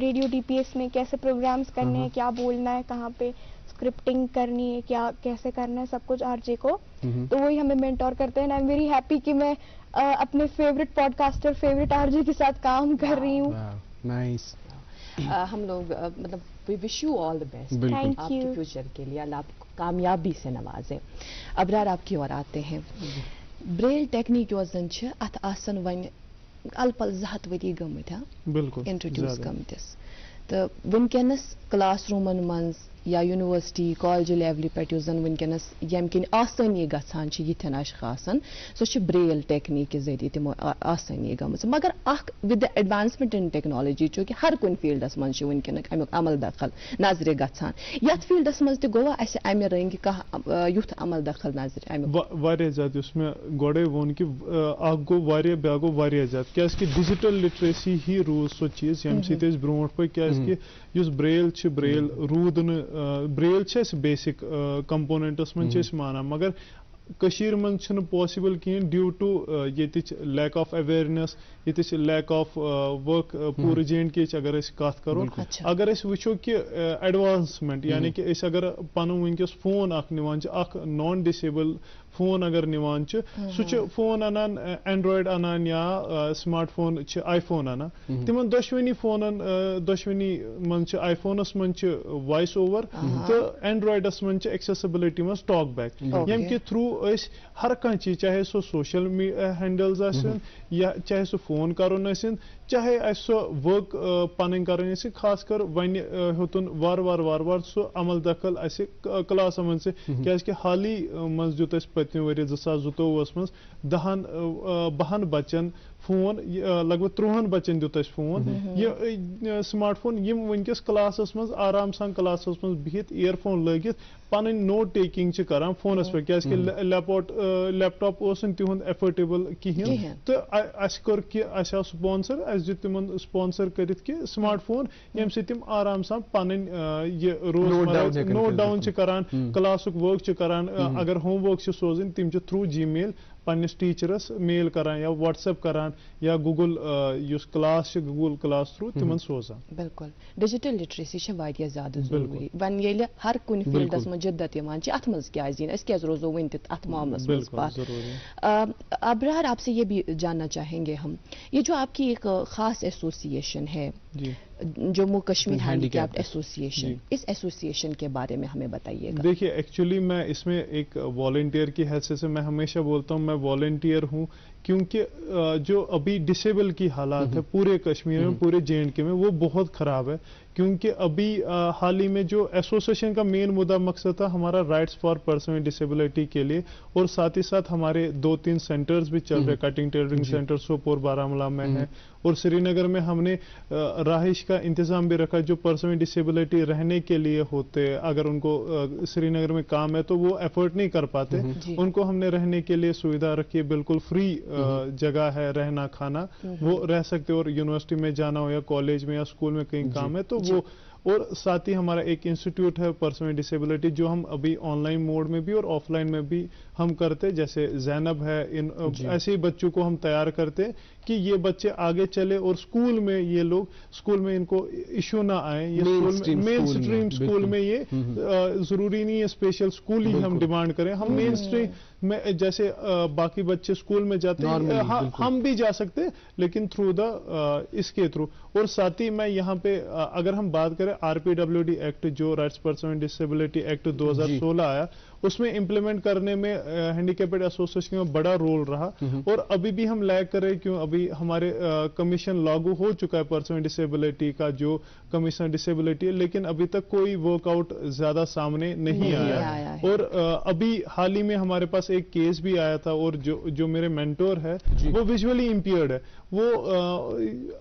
ریڈیو ڈی پی ایس میں کیسے پروگرامز کرنے ہیں, کیا بولنا ہے, کہاں پہ اسکرپٹنگ کرنی ہے, کیا کیسے کرنا ہے, سب کچھ آر جے کو. تو وہی ہمیں مینٹور کرتے ہیں. آئی ایم ویری ہیپی کہ میں اپنے favourite podcaster favourite R J کے ساتھ کام کر رہی ہوں. نائس. ہم لوگ مطلب وی wish you all the best آپ کے فیوچر کے لیے. اللہ آپ کو کامیابی سے نوازے. ابرار آپ کی اور آتے ہیں. بریل ٹیکنیک وزن ات آسن ون الپل 2 ؤری گمت بالکل انٹروڈیوس گمتس تو ونکس کلاس رومن منز یا یونیورسٹی کالج لیولہِ پٮ۪ٹھ یُس زن ونکس یم کن آسانی گژھان چھِ یِتھٮ۪ن اشخاصن سُہ چھِ بریل ٹیکنیک کے ذریعے تمو آسانی گٔمٕژ. مگر اکھ with the advancement in technology چونکہ ہر کُنہِ فیلڈس منٛز چھِ ونکٮ۪نُک امیُک عمل دخل نظرِ گژھان. یتھ فیلڈس منٛز تہِ گوٚوا اسہِ امہِ رٔنگۍ کانٛہہ یُتھ عمل دخل نظرِ امیُک؟ واریاہ زیادٕ یُس مےٚ گۄڈے ووٚن کہِ اکھ گوٚو واریاہ بیٛاکھ گوٚو واریاہ زیادٕ کیٛازِکہِ ڈِجِٹل لِٹریسی ہی روٗز سۄ چیٖز ییٚمہِ سۭتۍ أسۍ برٛونٛٹھ پٔکۍ. کیٛازِکہِ یُس بریل چھِ بریل روٗد نہٕ بریل چھِ اَسہِ بیسِک کمپوننٹس منٛز چھِ أسۍ مانان, مگر کٔشیٖرِ منٛز چھُنہٕ پاسِبل کِہیٖنۍ ڈیوٗ ٹُو ییٚتِچ لیک آف اویرنیس, ییٚتِچ لیک آف ورک پوٗرٕ جے اینڈ کے یِچ اگر أسۍ کتھ کرو. اگر أسۍ وٕچھو کہِ ایڈوانسمنٹ یعنی کہِ أسۍ اگر پنُن ونکیٚس فون اکھ نِوان چھِ, اکھ نان ڈِسیبل فون اگر نِوان چھِ, سُہ چھُ فون انان اینڈرایڈ انان یا سمارٹ فون چھِ آی فون انان. تِمن دۄشوٕنی فونن دۄشوٕنی منٛز چھِ آی فونس منٛز چھِ وایس اوور تہٕ اینڈرایڈس منٛز چھِ ایکسیسبلٹی منٛز ٹاک بیک, ییٚمہِ کہِ تھروٗ أسۍ ہر کانٛہہ چیٖز چاہے سُہ سوشل ہینڈلز آسن یا چاہے سُہ فون کرُن ٲسِن, چاہے اسہِ سۄ ؤرک پنٕنۍ کرٕنۍ ٲسِن. خاص کر وۄنۍ ہیوٚتُن وارٕ وارٕ سُہ عمل دخل اسہِ کلاسن منٛز تہِ, کیٛازِکہِ حالی منٛز دیُت اسہِ پٔتمہِ ؤرۍ 2022 منٛز 10-12 بچن فون, لگ بگ 3 بچن دیُت اسہِ فون, یہِ سمارٹ فون یِم ونکیٚس کلاسس منٛز آرام سان کلاسس منٛز بِہِتھ اِیر فون لٲگِتھ پنٕنۍ نوٹ ٹیکِنگ چھِ کران فونس پٮ۪ٹھ. کیٛازِکہِ لیپٹاپ اوس نہٕ تِہُنٛد ایفٲرڈیبل کِہینۍ تہٕ اسہِ کوٚر کہِ اسہِ آو سپانسر, اسہِ دیُت تِمن سپانسر کٔرِتھ کہِ سمارٹ فون ییٚمہِ سۭتۍ تِم آرام سان پنٕنۍ یہِ روزمرہ نوٹ ڈاوُن چھِ کران, کلاسُک ؤرک چھِ کران, اگر ہوم ؤرک چھِ سوزٕنۍ تِم چھِ تھروٗ جی میل پننس ٹیچرس میل کران یا وٹس ایپ کران یا گوگل یُس کلاس چھِ گوگل کلاس تھروٗ تِمن سوزان. بالکل ڈیجیٹل لٹریسی چھِ واریاہ زیادٕ ضروٗری. وۄنۍ ییٚلہِ ہر کُنہِ فیلڈس منٛز جدت یِوان چھِ اتھ منٛز کیٛازِ یِن, أسۍ کیٛازِ روزو وُنہِ تہِ اتھ معاملس منٛز پتھ. ابرار آپ سے یہ بھی جاننا چاہیں گے ہم, یہ جو آپ کی ایک خاص ایسوسیشن ہے Jammu Kashmir handicapped association, اس ایسوسیشن کے بارے میں ہمیں بتائیے گا. دیکھیے ایکچولی میں اس میں ایک والنٹیئر کی حیثیت سے میں ہمیشہ بولتا ہوں میں والنٹیئر ہوں, کیونکہ جو ابھی ڈسیبل کی حالات ہے پورے کشمیر میں پورے جے اینڈ کے میں وہ بہت خراب ہے. کیونکہ ابھی حال ہی میں جو ایسوسیشن کا مین مدعا مقصد تھا ہمارا rights for person with disability کے لیے, اور ساتھ ہی ساتھ ہمارے 2-3 سینٹرز بھی چل رہے, cutting tailoring centre Sopore Baramulla میں ہے, اور سری نگر میں ہم نے رہائش کا انتظام بھی رکھا جو پرسن ود ڈسیبلٹی رہنے کے لیے ہوتے, اگر ان کو سری نگر میں کام ہے تو وہ ایفرٹ نہیں کر پاتے, ان کو ہم نے رہنے کے لیے سویدھا رکھی ہے, بالکل فری جگہ ہے, رہنا کھانا وہ رہ سکتے, اور یونیورسٹی میں جانا ہو یا کالج میں یا اسکول میں کہیں کام ہے تو وہ. اور ساتھ ہی ہمارا ایک انسٹیٹیوٹ ہے پرسن ود ڈسیبلٹی جو ہم ابھی آن لائن موڈ میں بھی اور آف لائن میں بھی ہم کرتے, جیسے زینب ہے, ایسے ہی بچوں کو ہم تیار کرتے کہ یہ بچے آگے چلے اور اسکول میں یہ لوگ اسکول میں ان کو ایشو نہ آئے, یہ مین اسٹریم اسکول میں یہ ضروری نہیں ہے اسپیشل اسکول ہی ہم ڈیمانڈ کریں, ہم مین اسٹریم میں جیسے باقی بچے اسکول میں جاتے ہیں ہم بھی جا سکتے لیکن تھرو دا اس کے تھرو. اور ساتھ ہی میں یہاں پہ اگر ہم بات کریں RPWD ایکٹ جو rights person with disability act 2016 آیا, उसमें इम्प्लीमेंट करने में हैंडीकैप्ड एसोसिएशन का बड़ा रोल रहा। और अभी भी हम लैग कर रहे हैं, क्यों अभी हमारे कमीशन लागू हो चुका है पर्सन विद डिसेबिलिटी का, जो कमीशन डिसेबिलिटी है, लेकिन अभी तक कोई वर्कआउट ज्यादा सामने नहीं आया है। और अभी हाल ही में हमारे पास एक केस भी आया था, और जो मेरे मेंटोर है वो विजुअली इंपियर्ड है। वो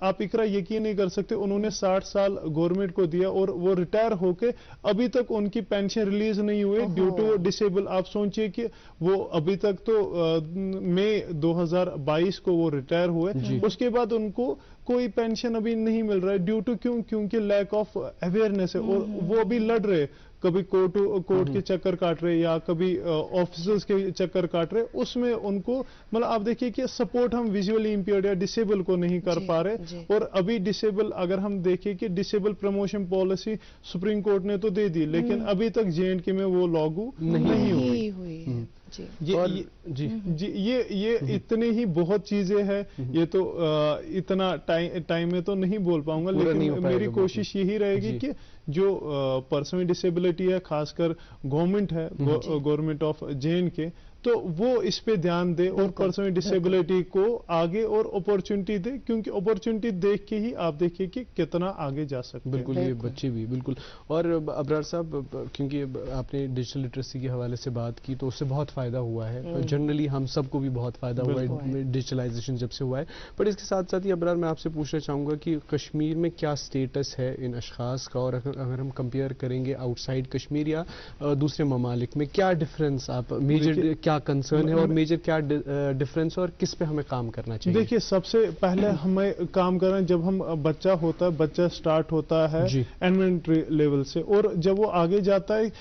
आप इकरा यकीन नहीं कर सकते, उन्होंने 60 साल गवर्नमेंट को दिया और वो रिटायर होके अभी तक उनकी पेंशन रिलीज नहीं हुई ड्यू टू डिसेबल। आप सोचिए कि वो अभी तक तो मई 2022 को वो रिटायर हुए, उसके बाद उनको कोई पेंशन अभी नहीं मिल रहा है ड्यू टू क्योंकि लैक ऑफ अवेयरनेस है। और वो अभी लड़ रहे, कभी कोर्ट के चक्कर काट रहे या कभी ऑफिसर्स के चक्कर काट रहे, उसमें उनको मतलब आप देखिए कि सपोर्ट हम विजुअली इंपियर्ड या डिसेबल को नहीं कर पा रहे। और अभी डिसेबल अगर हम देखें कि disable promotion policy supreme court ने तो दे दी, लेकिन अभी तक JNK में वो लागू नहीं हुई। ये इतने ही बहुत चीजें हैं, ये तो इतना टाइम में तो नहीं बोल पाऊंगा, लेकिन मेरी कोशिश यही रहेगी कि जो पर्सन विद डिसेबिलिटी है, खासकर गवर्नमेंट है, गवर्नमेंट ऑफ JNK, तो वो इस पे ध्यान दे और पर्सन विद डिसेबिलिटी को आगे और अपॉर्चुनिटी दे, क्योंकि अपॉर्चुनिटी देख के ही आप देखिए कि कितना आगे जा सकते हैं। बिल्कुल, ये बच्चे भी बिल्कुल। और अबरार साहब, क्योंकि आपने डिजिटल लिटरेसी के हवाले से बात की, तो उससे बहुत फायदा हुआ है, जनरली हम सबको भी बहुत फायदा हुआ है डिजिटलाइजेशन जब से हुआ है। पर इसके साथ साथ ही अबरार, मैं आपसे पूछना चाहूंगा कि कश्मीर में क्या स्टेटस है इन अशखास का, और अगर हम कंपेयर करेंगे आउटसाइड कश्मीर या दूसरे ममालिक में, क्या डिफरेंस, आप मेजर क्या कंसर्न है और मेजर क्या डिफरेंस, और किस पे हमें काम करना चाहिए? देखिए, सबसे पहले हमें काम करना है, जब हम बच्चा होता है, बच्चा स्टार्ट होता है एलिमेंट्री लेवल से, और जब वो आगे जाता है,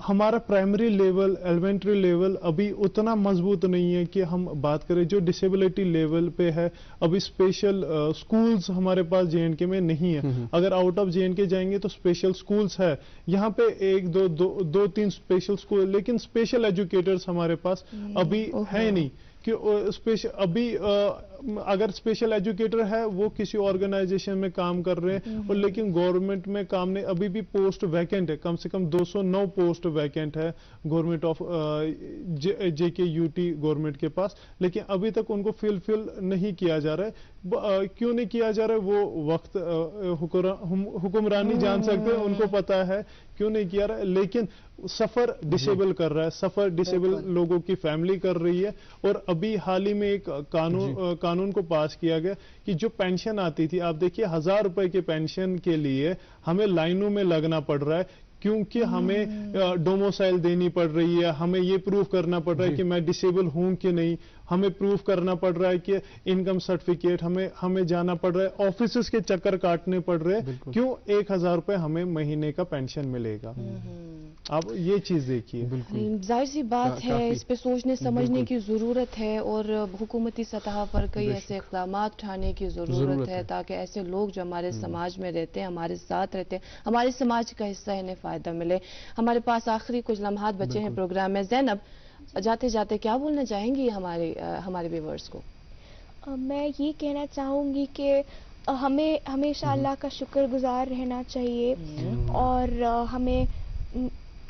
हमारा प्राइमरी लेवल, एलिमेंट्री लेवल अभी उतना मजबूत नहीं है कि हम बात करें। जो डिसेबिलिटी लेवल पे है, अभी स्पेशल स्कूल्स हमारे पास JNK में नहीं है। अगर आउट ऑफ JNK जाएंगे तो स्पेशल स्कूल्स है, यहाँ पे 1-2-3 स्पेशल स्कूल, लेकिन स्पेशल एजुकेटर्स हमारे पास अभी है नहीं कि स्पेशल अभी अगर स्पेशल एजुकेटर है वो किसी ऑर्गेनाइजेशन में काम कर रहे हैं, और लेकिन गवर्नमेंट में काम नहीं, अभी भी पोस्ट वैकेंट है, कम से कम 209 पोस्ट वैकेंट है गवर्नमेंट ऑफ JKUT गवर्नमेंट के पास, लेकिन अभी तक उनको फिल नहीं किया जा रहा है। क्यों नहीं किया जा रहा है, वो वक्त हुक्मरानी जान सकते हैं, उनको पता है क्यों नहीं किया रहा है, लेकिन सफर डिसेबल कर रहा है, सफर डिसेबल लोगों की फैमिली कर रही है। और अभी हाल ही में एक कानून को पास किया गया कि जो पेंशन आती थी, आप देखिए 1000 रुपए के पेंशन के लिए हमें लाइनों में लगना पड़ रहा है, क्योंकि हमें डोमोसाइल देनी पड़ रही है, हमें ये प्रूफ करना पड़ रहा है कि मैं डिसेबल हूं कि नहीं, हमें प्रूफ करना पड़ रहा है कि इनकम सर्टिफिकेट, हमें जाना पड़ रहा है, ऑफिसेस के चक्कर काटने पड़ रहे हैं, क्यों 1000 रुपए हमें महीने का पेंशन मिलेगा। आप ये चीज देखिए, जाहिर सी बात है, इस पे सोचने समझने की जरूरत है, और हुकूमती सतह पर कई ऐसे इक़दाम उठाने की जरूरत है, ताकि ऐसे लोग जो हमारे समाज में रहते हैं, हमारे साथ रहते हैं, हमारे समाज का हिस्सा, इन्हें फायदा मिले। हमारे पास आखिरी कुछ लम्हात बचे हैं प्रोग्राम में। ज़ैनब, जाते जाते क्या बोलना चाहेंगी हमारे व्यूअर्स को? मैं ये कहना चाहूँगी कि हमें हमेशा अल्लाह का शुक्रगुजार रहना चाहिए, और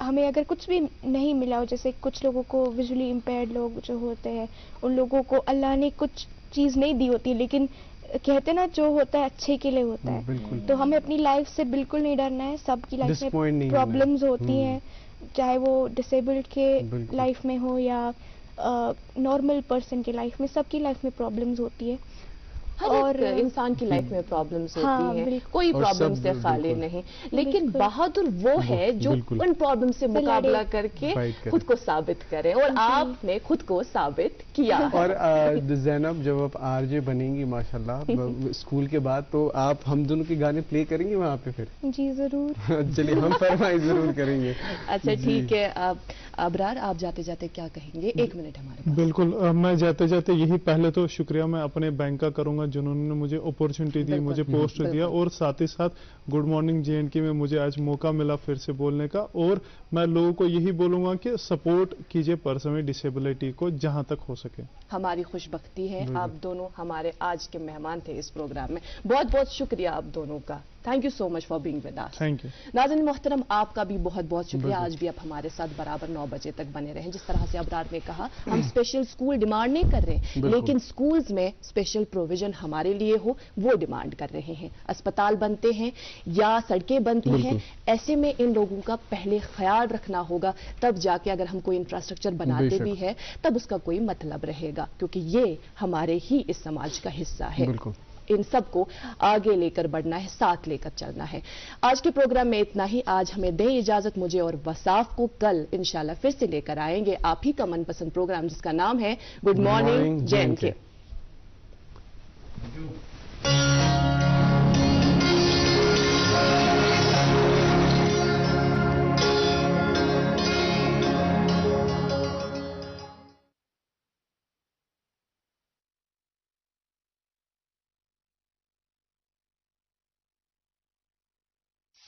हमें अगर कुछ भी नहीं मिला हो, जैसे कुछ लोगों को विजुअली इम्पेयर्ड लोग जो होते हैं, उन लोगों को अल्लाह ने कुछ चीज़ नहीं दी होती, लेकिन कहते ना जो होता है अच्छे के लिए होता है, तो हमें अपनी लाइफ से बिल्कुल नहीं डरना है। सबकी लाइफ में प्रॉब्लम्स होती हैं, चाहे वो डिसेबल्ड के लाइफ में हो या नॉर्मल पर्सन के लाइफ में, सबकी लाइफ में प्रॉब्लम्स होती है, और इंसान की लाइफ में प्रॉब्लम्स होती हैं, कोई प्रॉब्लम से खाली नहीं, लेकिन बहादुर वो है जो उन प्रॉब्लम से मुकाबला करके खुद को साबित करे, और आपने खुद को साबित किया। और ज़ैनब, जब आप RJ बनेंगी माशाल्लाह स्कूल के बाद, तो आप हम दोनों के गाने प्ले करेंगे वहाँ पे फिर? जी जरूर। चलिए, हम फरमाइश जरूर करेंगे। अच्छा ठीक है, अबरार, आप जाते जाते क्या कहेंगे? 1 मिनट हमारे पास। बिल्कुल, मैं जाते जाते यही पहले तो शुक्रिया मैं अपने बैंक का करूंगा जिन्होंने मुझे अपॉर्चुनिटी दी, मुझे पोस्ट दिया, और साथ ही साथ गुड मॉर्निंग JNK में मुझे आज मौका मिला फिर से बोलने का। और मैं लोगों को यही बोलूंगा कि सपोर्ट कीजिए पर्सन विद डिसेबिलिटी को जहां तक हो सके। हमारी खुशबख्ती है, आप दोनों हमारे आज के मेहमान थे इस प्रोग्राम में। बहुत बहुत शुक्रिया आप दोनों का। Thank you so much for being with us. Thank you. नाज़रीन मोहतरम, आपका भी बहुत बहुत शुक्रिया, आज भी आप हमारे साथ बराबर 9 बजे तक बने रहें। जिस तरह से अबरार ने कहा, हम स्पेशल स्कूल डिमांड नहीं कर रहे, लेकिन स्कूल्स में स्पेशल प्रोविजन हमारे लिए हो वो डिमांड कर रहे हैं। अस्पताल बनते हैं या सड़कें बनती हैं, ऐसे में इन लोगों का पहले ख्याल रखना होगा, तब जाके अगर हम कोई इंफ्रास्ट्रक्चर बनाते भी है तब उसका कोई मतलब रहेगा, क्योंकि ये हमारे ही इस समाज का हिस्सा है। इन सबको आगे लेकर बढ़ना है, साथ लेकर चलना है। आज के प्रोग्राम में इतना ही। आज हमें दें इजाजत, मुझे और वसाफ को कल इंशाल्लाह फिर से लेकर आएंगे आप ही का मनपसंद प्रोग्राम जिसका नाम है गुड मॉर्निंग जे एंड के।